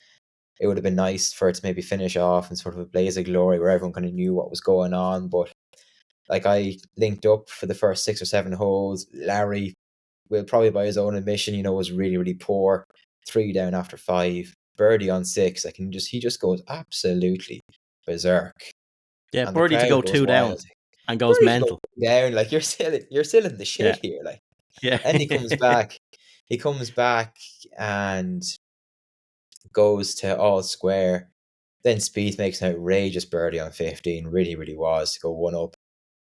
It would have been nice for it to maybe finish off in sort of a blaze of glory where everyone kind of knew what was going on. But like, I linked up for the first 6 or 7 holes. Larry, well, probably by his own admission, you know, was really, really poor. 3 down after 5, birdie on 6. Like, he just goes absolutely berserk. Yeah, And birdie to go 2 down and goes mental. Down, like, you're still in the shit here, like. Yeah. And he comes back. He comes back and goes to all square. Then Spieth makes an outrageous birdie on 15. Really, really was, to go 1 up.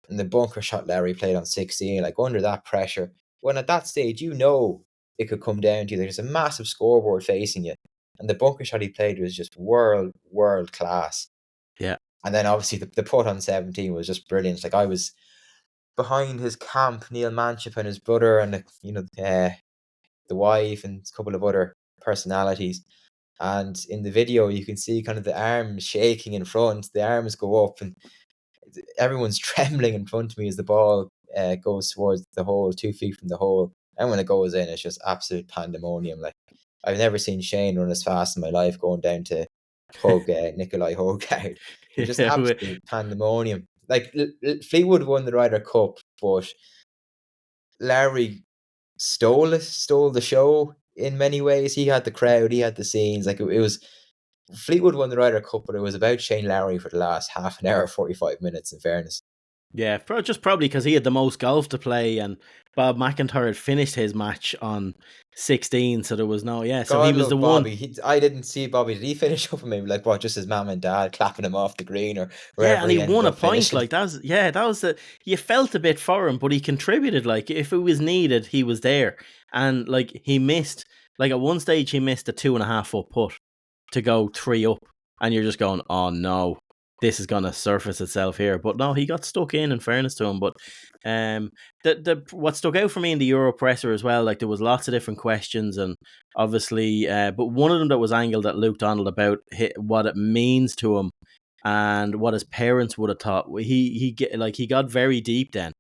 And the bunker shot Larry played on 16, like, under that pressure. When at that stage, you know it could come down to you. There's a massive scoreboard facing you. And the bunker shot he played was just world class. Yeah. And then obviously the putt on 17 was just brilliant. Like, I was behind his camp, Neil Manship and his brother, and the wife and a couple of other personalities. And in the video, you can see kind of the arms shaking in front. The arms go up, and everyone's trembling in front of me as the ball goes towards the hole, 2 feet from the hole. And when it goes in, it's just absolute pandemonium. Like, I've never seen Shane run as fast in my life, going down to hug Nikolai Hogarth. It was just absolute pandemonium. Like, Fleetwood won the Ryder Cup, but Larry stole the show in many ways. He had the crowd, he had the scenes. Like, it was Fleetwood won the Ryder Cup, but it was about Shane Lowry for the last half an hour, 45 minutes, in fairness. Yeah, just probably because he had the most golf to play, and Bob McIntyre had finished his match on 16, so there was no, so he God was the love one. Bobby. I didn't see Bobby. Did he finish up? Maybe like what? Just his mum and dad clapping him off the green or Yeah, wherever and he he ended won a up point. finishing. Like that was the, you felt a bit for him, but he contributed. Like if it was needed, he was there. And like he missed, like at one stage he missed a 2.5 foot putt to go 3 up, and you're just going, oh no, this is gonna surface itself here. But no, he got stuck in fairness to him. But the what stuck out for me in the Euro presser as well, like there was lots of different questions, and obviously, but one of them that was angled at Luke Donald about what it means to him and what his parents would have thought. He got very deep then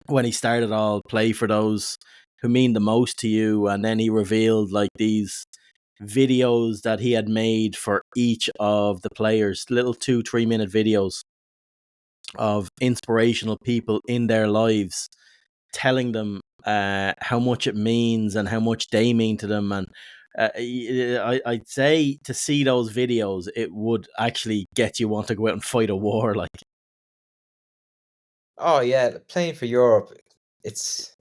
when he started all play for those who mean the most to you, and then he revealed like these videos that he had made for each of the players, little 2-3 minute videos of inspirational people in their lives, telling them how much it means and how much they mean to them. And I'd say to see those videos, it would actually get you want to go out and fight a war. Like, Oh yeah, playing for Europe, it's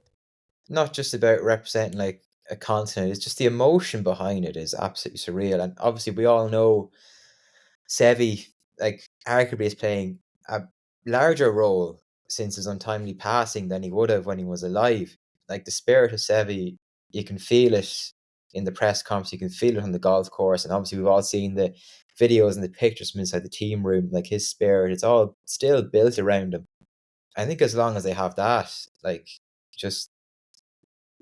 not just about representing like a continent. It's just the emotion behind it is absolutely surreal. And obviously, we all know Sevi, like arguably, is playing a larger role since his untimely passing than he would have when he was alive. Like the spirit of Sevi, you can feel it in the press conference. You can feel it on the golf course, and obviously, we've all seen the videos and the pictures from inside the team room. Like his spirit, it's all still built around him. I think as long as they have that, like, just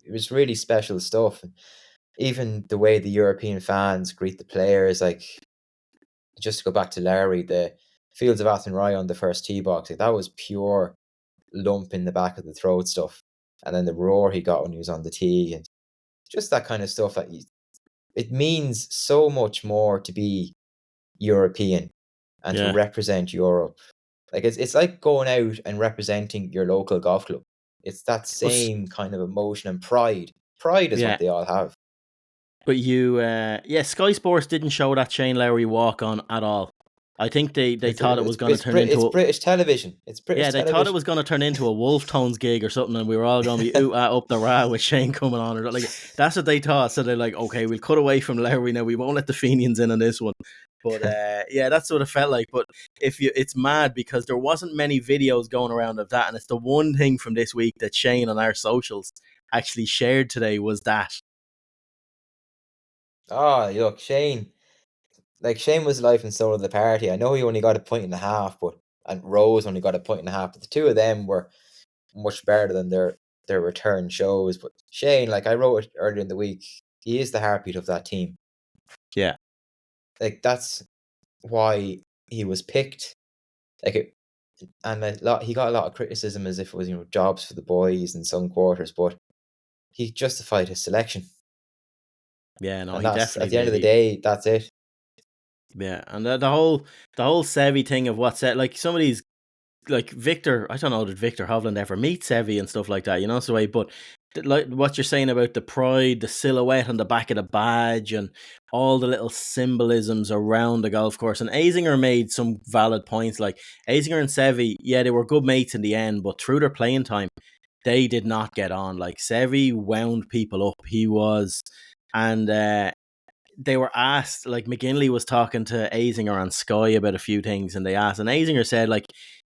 it was really special stuff. Even the way the European fans greet the players, like just to go back to Larry, the Fields of Athenry on the first tee box, like that was pure lump in the back of the throat stuff. And then the roar he got when he was on the tee, and just that kind of stuff that it means so much more to be European and to yeah, represent Europe. Like it's like going out and representing your local golf club. It's that but same kind of emotion and pride. Pride is yeah, what they all have. but Sky Sports didn't show that Shane Lowry walk on at all. I think they thought it was going to turn It's into a, British television. It's British yeah, they thought it television. was going to turn into a Wolf Tones gig or something, and we were all going to be up the rah with Shane coming on, or like that's what they thought. So they're like, okay, we'll cut away from Lowry now. We won't let the Fenians in on this one. But yeah, that's what it felt like. But it's mad because there wasn't many videos going around of that, and it's the one thing from this week that Shane on our socials actually shared today was that. Oh, look, Shane. Like Shane was the life and soul of the party. I know he only got a point and a half, but and Rose only got a point and a half. But the two of them were much better than their return shows. But Shane, like I wrote it earlier in the week, he is the heartbeat of that team. Yeah. Like that's why he was picked. Like it, and he got a lot of criticism as if it was jobs for the boys in some quarters, but he justified his selection, Yeah, no, and he that's definitely at the end did. of the day, that's it. Yeah, and the whole Sevi thing of what's it like, some of these, like Victor, I don't know, did Victor Hovland ever meet Sevi and stuff like that, so way, but like what you're saying about the pride, the silhouette on the back of the badge, and all the little symbolisms around the golf course. And Azinger made some valid points. Like Azinger and Sevi, yeah, they were good mates in the end, but through their playing time, they did not get on. Like Sevi wound people up. He was, and they were asked, like McGinley was talking to Azinger on Sky about a few things, and they asked, and Azinger said, like,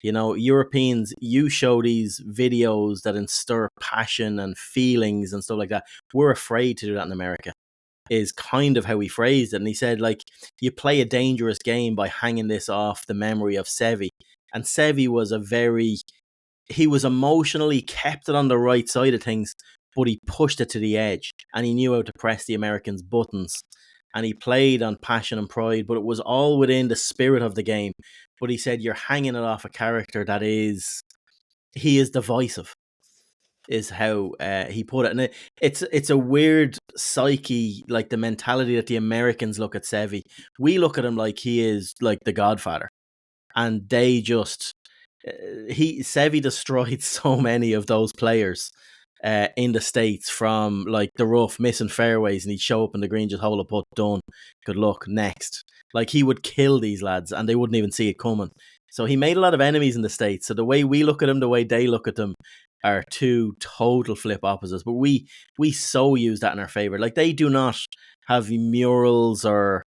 Europeans, you show these videos that instir passion and feelings and stuff like that. We're afraid to do that in America, is kind of how he phrased it. And he said, like, you play a dangerous game by hanging this off the memory of Sevi. And Sevi was he was emotionally kept it on the right side of things, but he pushed it to the edge, and he knew how to press the Americans' buttons. And he played on passion and pride, but it was all within the spirit of the game. But he said you're hanging it off a character that he is divisive, is how he put it. And it's a weird psyche, like the mentality that the Americans look at Sevi. We look at him like he is like the Godfather, and they just Sevi destroyed so many of those players in the States, from like the rough missing fairways, and he'd show up in the green, just hold a putt, done, good luck, next. Like he would kill these lads and they wouldn't even see it coming. So he made a lot of enemies in the States. So the way we look at him, the way they look at them, are two total flip opposites. But we so use that in our favor. Like they do not have murals or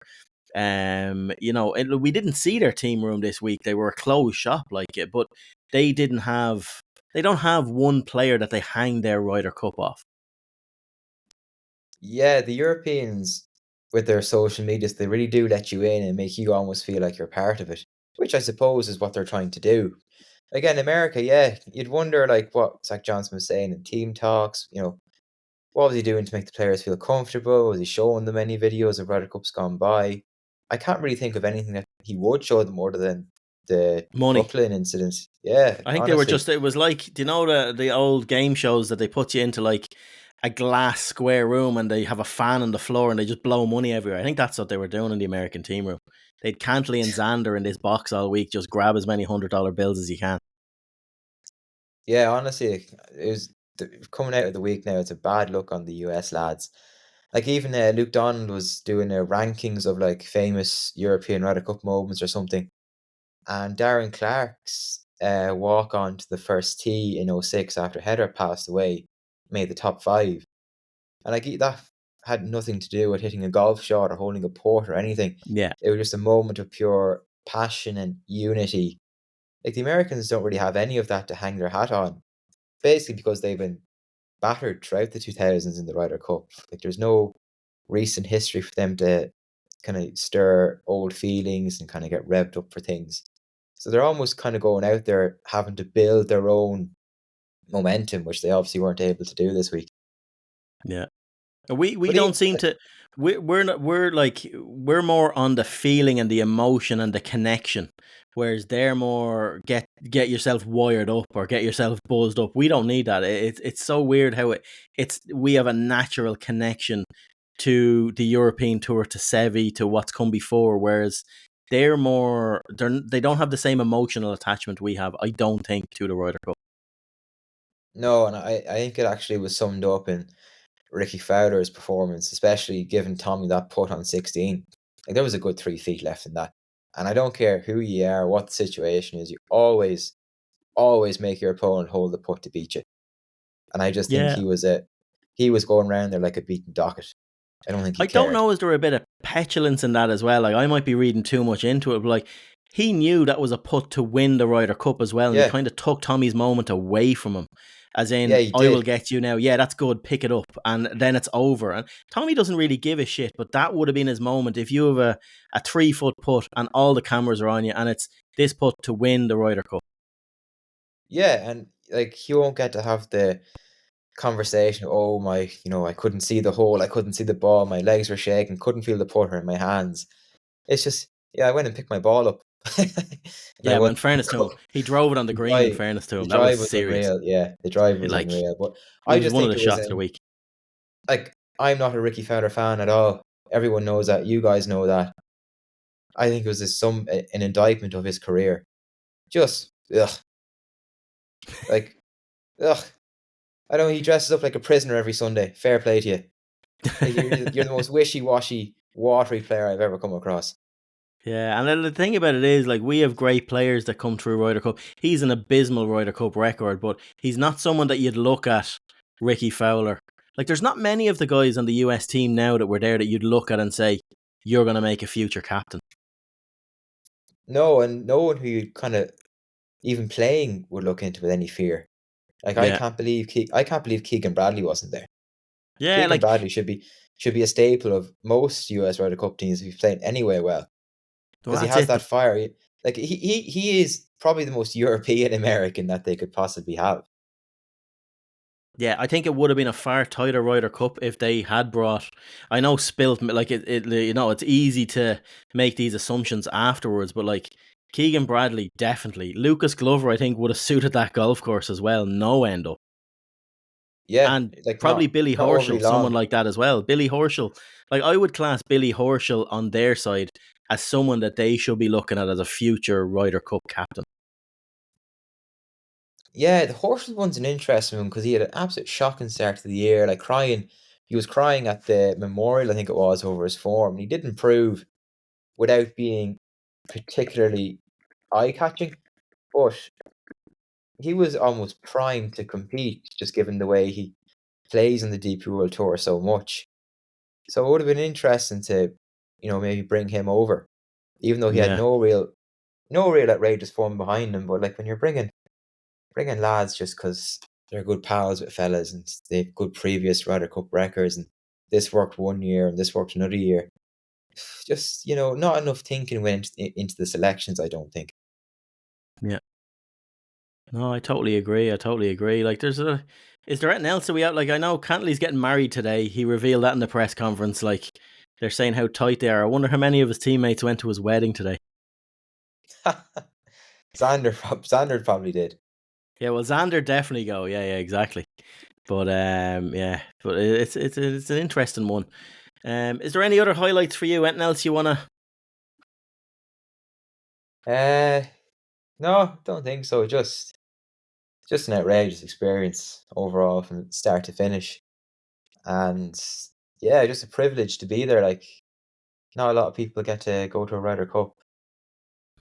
we didn't see their team room this week. They were a closed shop like it, but they don't have one player that they hang their Ryder Cup off. Yeah, the Europeans with their social medias, they really do let you in and make you almost feel like you're part of it, which I suppose is what they're trying to do. Again, America, yeah, you'd wonder like what Zach Johnson was saying in team talks, what was he doing to make the players feel comfortable? Was he showing them any videos of Ryder Cups gone by? I can't really think of anything that he would show them other than the Money. Brooklyn incident. Yeah, I think honestly. it was like, do you know the old game shows that they put you into like a glass square room and they have a fan on the floor and they just blow money everywhere? I think that's what they were doing in the American team room. They'd Cantley and Xander in this box all week, just grab as many $100 bills as you can. Yeah, honestly, it was coming out of the week now. It's a bad look on the US lads. Like even Luke Donald was doing rankings of like famous European Ryder Cup moments or something, and Darren Clark's walk on to the first tee in '06 after Heather passed away made the top 5, and like that had nothing to do with hitting a golf shot or holding a putt or anything. Yeah. It was just a moment of pure passion and unity. Like the Americans don't really have any of that to hang their hat on, basically because they've been battered throughout the 2000s in the Ryder Cup. Like there's no recent history for them to kind of stir old feelings and kind of get revved up for things. So they're almost kind of going out there having to build their own momentum, which they obviously weren't able to do this week. Yeah. We But don't seem to. We're more on the feeling and the emotion and the connection, whereas they're more get yourself wired up or get yourself buzzed up. We don't need that. It's so weird how we have a natural connection to the European tour, to Sevi, to what's come before, whereas they don't have the same emotional attachment we have. I don't think, to the Ryder Cup. No, and I think it actually was summed up in Ricky Fowler's performance, especially given Tommy that putt on 16. Like there was a good 3 feet left in that. And I don't care who you are, what the situation is, you always make your opponent hold the putt to beat you. And I just think Yeah. he was going around there like a beaten docket. I don't think he I don't cared. know, is there a bit of petulance in that as well? Like I might be reading too much into it, but like he knew that was a putt to win the Ryder Cup as well, and he kind of took Tommy's moment away from him. As in, he I will did. get you now. Yeah, that's good. Pick it up, and then it's over. And Tommy doesn't really give a shit, but that would have been his moment. If you have a 3-foot putt and all the cameras are on you, and it's this putt to win the Ryder Cup. Yeah, and like he won't get to have the conversation. Oh my, I couldn't see the hole, I couldn't see the ball, my legs were shaking, couldn't feel the putter in my hands. It's just, yeah, I went and picked my ball up. Yeah, but in fairness to him, he drove it on the green. In fairness to him, the that was drive was serious. unreal. Yeah, the drive was Like unreal. But it I was just one of think the it was shots of the week. like I'm not a Ricky Fowler fan at all. Everyone knows that. You guys know that. I think it was an indictment of his career. Just like ugh. I know he dresses up like a prisoner every Sunday. Fair play to you. Like you're the most wishy-washy, watery player I've ever come across. Yeah, and then the thing about it is, like, we have great players that come through Ryder Cup. He's an abysmal Ryder Cup record, but he's not someone that you'd look at, Ricky Fowler. Like, there's not many of the guys on the US team now that were there that you'd look at and say, you're going to make a future captain. No, and no one who you kind of even playing would look into with any fear. Like Yeah. I can't believe Keegan Bradley wasn't there. Yeah, Keegan like, Bradley should be a staple of most US Ryder Cup teams if he's playing anyway well. well, Because he that's has it. that fire. He is probably the most European American that they could possibly have. Yeah, I think it would have been a far tighter Ryder Cup if they had brought. I know Spilt, like it's easy to make these assumptions afterwards, but like Keegan Bradley, definitely. Lucas Glover, I think, would have suited that golf course as well. No end up. Yeah, And like probably not Billy overly Horschel, someone long. like that as well. Billy Horschel, like I would class Billy Horschel on their side as someone that they should be looking at as a future Ryder Cup captain. Yeah, the Horses one's an interesting one because he had an absolute shocking start to the year, like crying. He was crying at the memorial, I think it was, over his form. He did improve without being particularly eye-catching, but he was almost primed to compete, just given the way he plays on the DP World Tour so much. So it would have been interesting to, maybe bring him over, even though he had Yeah. no real outrageous form behind him. But like when you're bringing lads just because they're good pals with fellas and they've good previous Ryder Cup records, and this worked one year and this worked another year, just not enough thinking went into the selections, I don't think. Yeah. No, I totally agree. Like, is there anything else that we out? Like, I know Cantley's getting married today. He revealed that in the press conference. Like, they're saying how tight they are. I wonder how many of his teammates went to his wedding today. Xander probably did. Yeah, well, Xander definitely go. Yeah, exactly. But yeah, but it's an interesting one. Is there any other highlights for you? Anything else you wanna? No, don't think so. Just an outrageous experience overall from start to finish, and yeah, just a privilege to be there. Like, not a lot of people get to go to a Ryder Cup,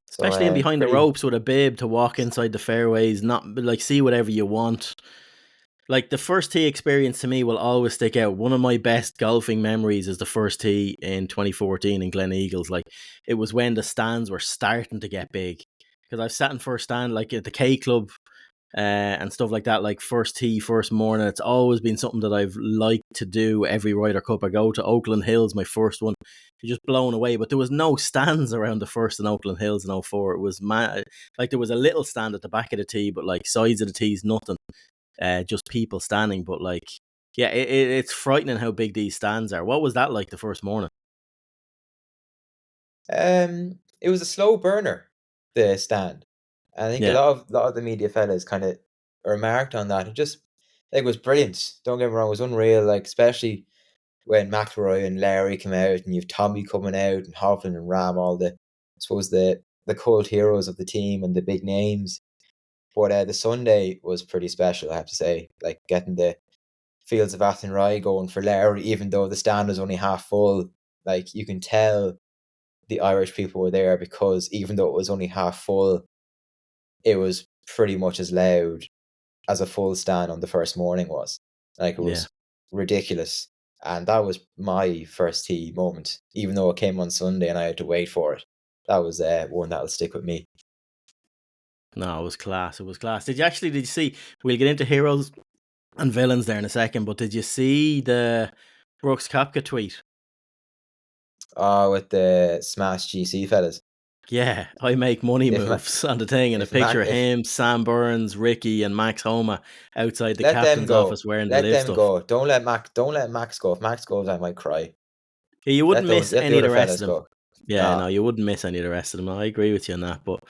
so Especially in behind the pretty. ropes with a bib to walk inside the fairways, not like see whatever you want. Like the first tee experience to me will always stick out. One of my best golfing memories is the first tee in 2014 in Glen Eagles. Like it was when the stands were starting to get big. Because I've sat in first stand like at the K Club and stuff like that, like first tee, first morning. It's always been something that I've liked to do every Ryder Cup I go to. Oakland Hills, my first one. You're just blown away. But there was no stands around the first in Oakland Hills in 04. It was like there was a little stand at the back of the tee, but like sides of the tees, nothing. Just people standing. But like, yeah, it's frightening how big these stands are. What was that like the first morning? It was a slow burner, the stand. I think a Yeah, lot of the media fellas kind of remarked on that. It just like, it was brilliant. Don't get me wrong, it was unreal. Like, especially when McIlroy and Larry came out, and you've Tommy coming out, and Hovland and Ram, all I suppose the cult heroes of the team and the big names. But the Sunday was pretty special, I have to say. Like, getting the Fields of Athenry going for Larry, even though the stand was only half full. Like, you can tell the Irish people were there, because even though it was only half full, it was pretty much as loud as a full stand on the first morning was. Like, it yeah. was ridiculous. And that was my first tee moment, even though it came on Sunday and I had to wait for it. That was one that'll stick with me. No, it was class. It was class. Did you see? We'll get into heroes and villains there in a second, but did you see the Brooks Koepka tweet? Oh, with the Smash GC fellas. Yeah, I make money If moves on the thing, and a if Mac picture of if him, Sam Burns, Ricky, and Max Homa outside the let them captain's go, office wearing the live stuff. Don't let Max go. If Max goes, I might cry. Yeah, you wouldn't miss Let the any of other the rest of fellas them. go. Yeah, Nah. no, you wouldn't miss any of the rest of them. I agree with you on that. But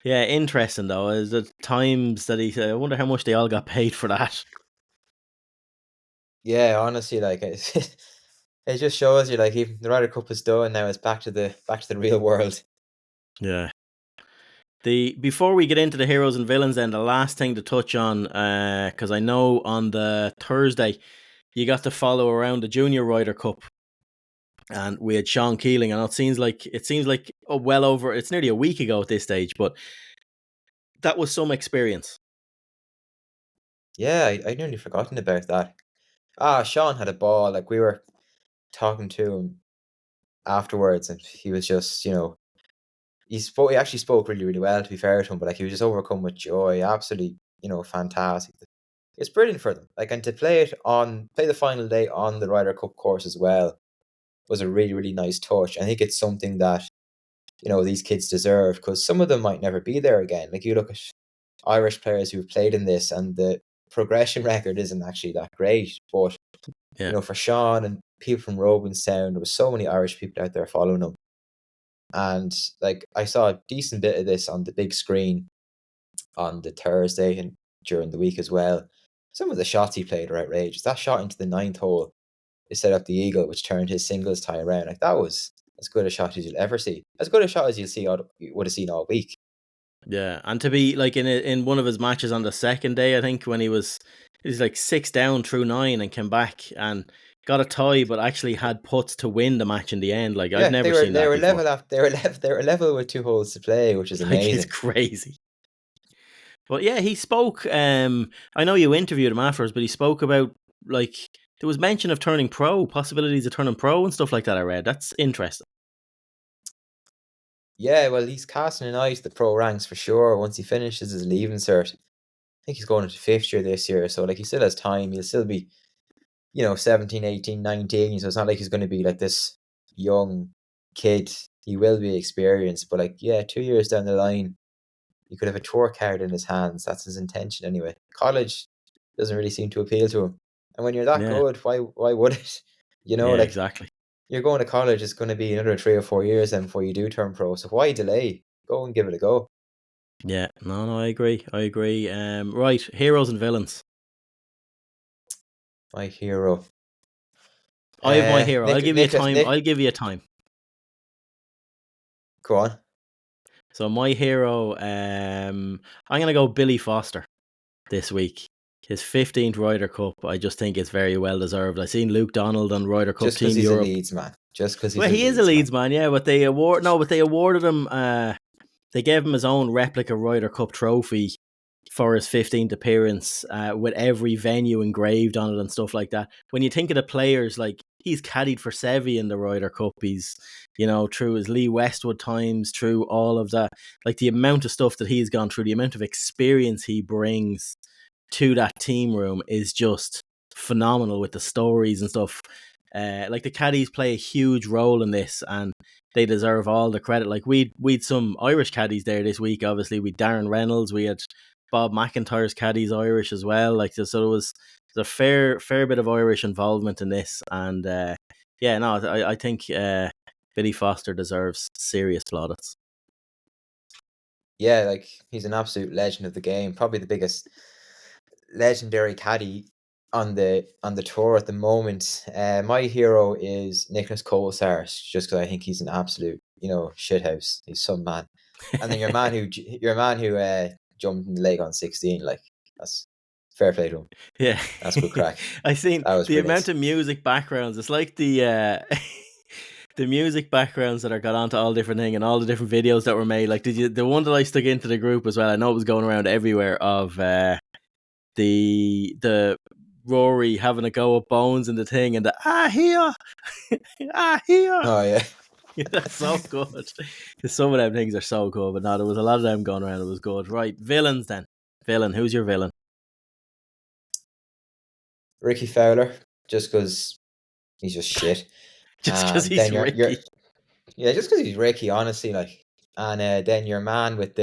yeah, interesting though is the times that he. I wonder how much they all got paid for that. Yeah, honestly, like, it just shows you, like, even the Ryder Cup is done now. It's back to the real world. Yeah. Before we get into the heroes and villains, then the last thing to touch on, because I know on the Thursday you got to follow around the Junior Ryder Cup, and we had Sean Keeling, and it seems like well over. It's nearly a week ago at this stage, but that was some experience. Yeah, I nearly forgotten about that. Sean had a ball. Like, we were talking to him afterwards, and he was just, he actually spoke really, really well, to be fair to him, but like, he was just overcome with joy. Absolutely, fantastic. It's brilliant for them. Like, and to play the final day on the Ryder Cup course as well was a really, really nice touch. I think it's something that, these kids deserve, because some of them might never be there again. Like, you look at Irish players who've played in this, and the progression record isn't actually that great. But, Yeah, for Sean and people from Robinstown, there was so many Irish people out there following him. And like, I saw a decent bit of this on the big screen on the Thursday and during the week as well. Some of the shots he played are outrageous. That shot into the ninth hole, he set up the eagle, which turned his singles tie around. Like, that was as good a shot as you'll ever see. As good a shot as you would have seen all week. yeah, and to be like in one of his matches on the second day, I think when he's like 6 down through 9 and came back, and got a tie, but actually had putts to win the match in the end. Like, I've Yeah, never seen that before. they were level with 2 holes to play, which is Like, it's amazing. crazy. But yeah, he spoke. I know you interviewed him afterwards, but he spoke about, like, there was mention of turning pro, possibilities of turning pro and stuff like that. I read. That's interesting. Yeah, well, he's casting an eye to the pro ranks for sure. Once he finishes his leaving cert, I think he's going into 5th year this year. So, like, he still has time. He'll still be, 17, 18, 19. So it's not like he's going to be like this young kid. He will be experienced. But, like, yeah, 2 years down the line, he could have a tour card in his hands. That's his intention anyway. College doesn't really seem to appeal to him. And when you're that Yeah. good, why would it? Yeah, Like, exactly. you're going to college, it's going to be another 3 or 4 years then before you do turn pro. So why delay? Go and give it a go. Yeah, no, I agree. Right, heroes and villains. My hero. I have my hero. I'll give you a Nicholas, time. I'll give you a time. Go on. So my hero, I'm gonna go Billy Foster this week. His 15th Ryder Cup, I just think it's very well deserved. I seen Luke Donald on Ryder Cup Just because Team he's Europe. a Leeds man. Just because he's Well, he is a Leeds man, yeah. But they awarded him. They gave him his own replica Ryder Cup trophy for his 15th appearance, with every venue engraved on it and stuff like that. When you think of the players, like, he's caddied for Seve in the Ryder Cup. He's, through his Lee Westwood times, through all of that, like, the amount of stuff that he's gone through, the amount of experience he brings to that team room is just phenomenal, with the stories and stuff. Like, the caddies play a huge role in this, and they deserve all the credit. Like, we'd some Irish caddies there this week. Obviously, we Darren Reynolds, we had Bob McIntyre's caddies Irish as well. Like, so it was a fair bit of Irish involvement in this, and I think Billy Foster deserves serious plaudits. Yeah, like, he's an absolute legend of the game. Probably the biggest legendary caddy on the tour at the moment. My hero is Nicholas Colsart, just because I think he's an absolute, shithouse. He's some man. And then your man who jumped in the lake on 16, like, that's fair play to him. Yeah, That's good crack. I seen That was the brilliant. amount of music backgrounds. It's like the the music backgrounds that are got onto all different things and all the different videos that were made. Like, the one that I stuck into the group as well? I know it was going around everywhere, of the Rory having a go at Bones in the thing, and the here. Oh yeah. Yeah, that's so good. Some of them things are so good, but no, there was a lot of them going around. It was good. Right, villains then. Who's your villain? Ricky Fowler, just because he's just shit. Just because he's Ricky. Just because he's Ricky, honestly, like. And then your man with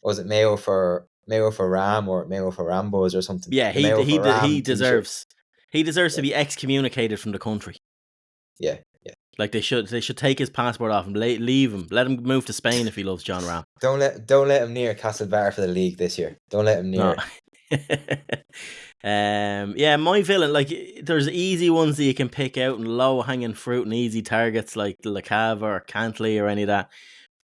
was it Mayo for Ram or Mayo for Rambos or something? Yeah, he deserves to be excommunicated from the country. Yeah. Like, they should take his passport off and leave him. Let him move to Spain if he loves John Ram. Don't let him near Castlebar for the league this year. Don't let him near it. Yeah, my villain, like, there's easy ones that you can pick out and low hanging fruit and easy targets like LaCava or Cantley or any of that.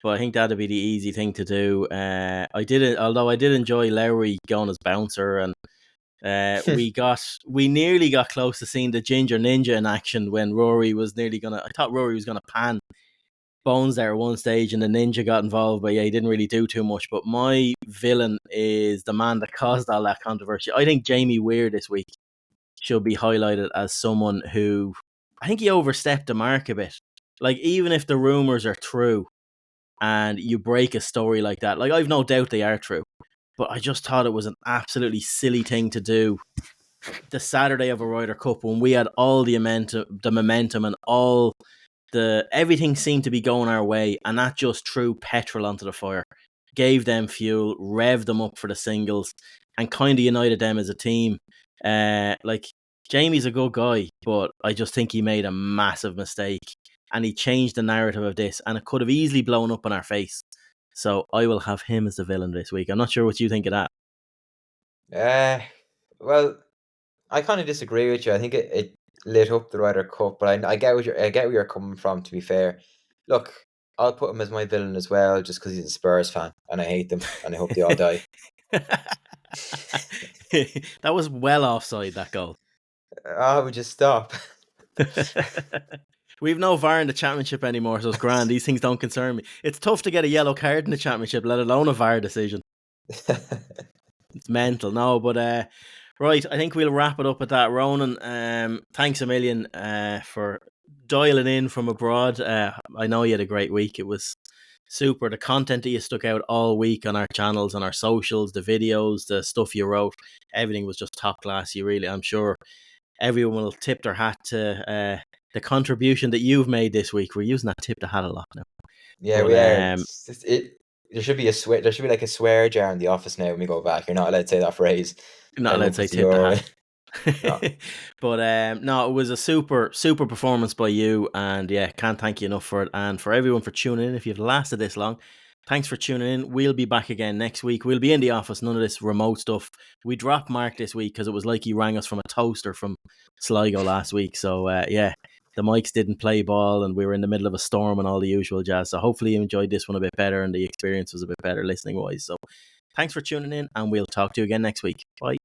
But I think that'd be the easy thing to do. Although I did enjoy Lowry going as bouncer, and we nearly got close to seeing the Ginger Ninja in action when Rory was I thought Rory was gonna pan Bones there at one stage, and the Ninja got involved, but yeah, he didn't really do too much. But my villain is the man that caused all that controversy. I think Jamie Weir this week should be highlighted as someone who, I think he overstepped the mark a bit. Like, even if the rumors are true and you break a story like that, like, I've no doubt they are true, but I just thought it was an absolutely silly thing to do the Saturday of a Ryder Cup when we had all the momentum and all everything seemed to be going our way, and that just threw petrol onto the fire, gave them fuel, revved them up for the singles, and kind of united them as a team. Like, Jamie's a good guy, but I just think he made a massive mistake, and he changed the narrative of this, and it could have easily blown up in our face. So I will have him as the villain this week. I'm not sure what you think of that. Well, I kind of disagree with you. I think it lit up the Ryder Cup, but I get where you're coming from. To be fair, look, I'll put him as my villain as well, just because he's a Spurs fan and I hate them and I hope they all die. That was well offside, that goal. Would you stop? We've no VAR in the championship anymore, so it's grand. These things don't concern me. It's tough to get a yellow card in the championship, let alone a VAR decision. It's mental. No, but right, I think we'll wrap it up at that. Ronan, thanks a million for dialing in from abroad. I know you had a great week. It was super. The content that you stuck out all week on our channels, on our socials, the videos, the stuff you wrote, everything was just top class. I'm sure everyone will tip their hat to the contribution that you've made this week. We're using that tip the hat a lot now. Yeah, But, we are. There should be there should be like a swear jar in the office now when we go back. You're not allowed to say that phrase. Not allowed to say tip the hat. But no, it was a super performance by you, and yeah, can't thank you enough for it. And for everyone for tuning in, if you've lasted this long, thanks for tuning in. We'll be back again next week. We'll be in the office, none of this remote stuff. We dropped Mark this week because it was like he rang us from a toaster from Sligo last week. So yeah, the mics didn't play ball and we were in the middle of a storm and all the usual jazz. So hopefully you enjoyed this one a bit better and the experience was a bit better listening wise. So thanks for tuning in, and we'll talk to you again next week. Bye.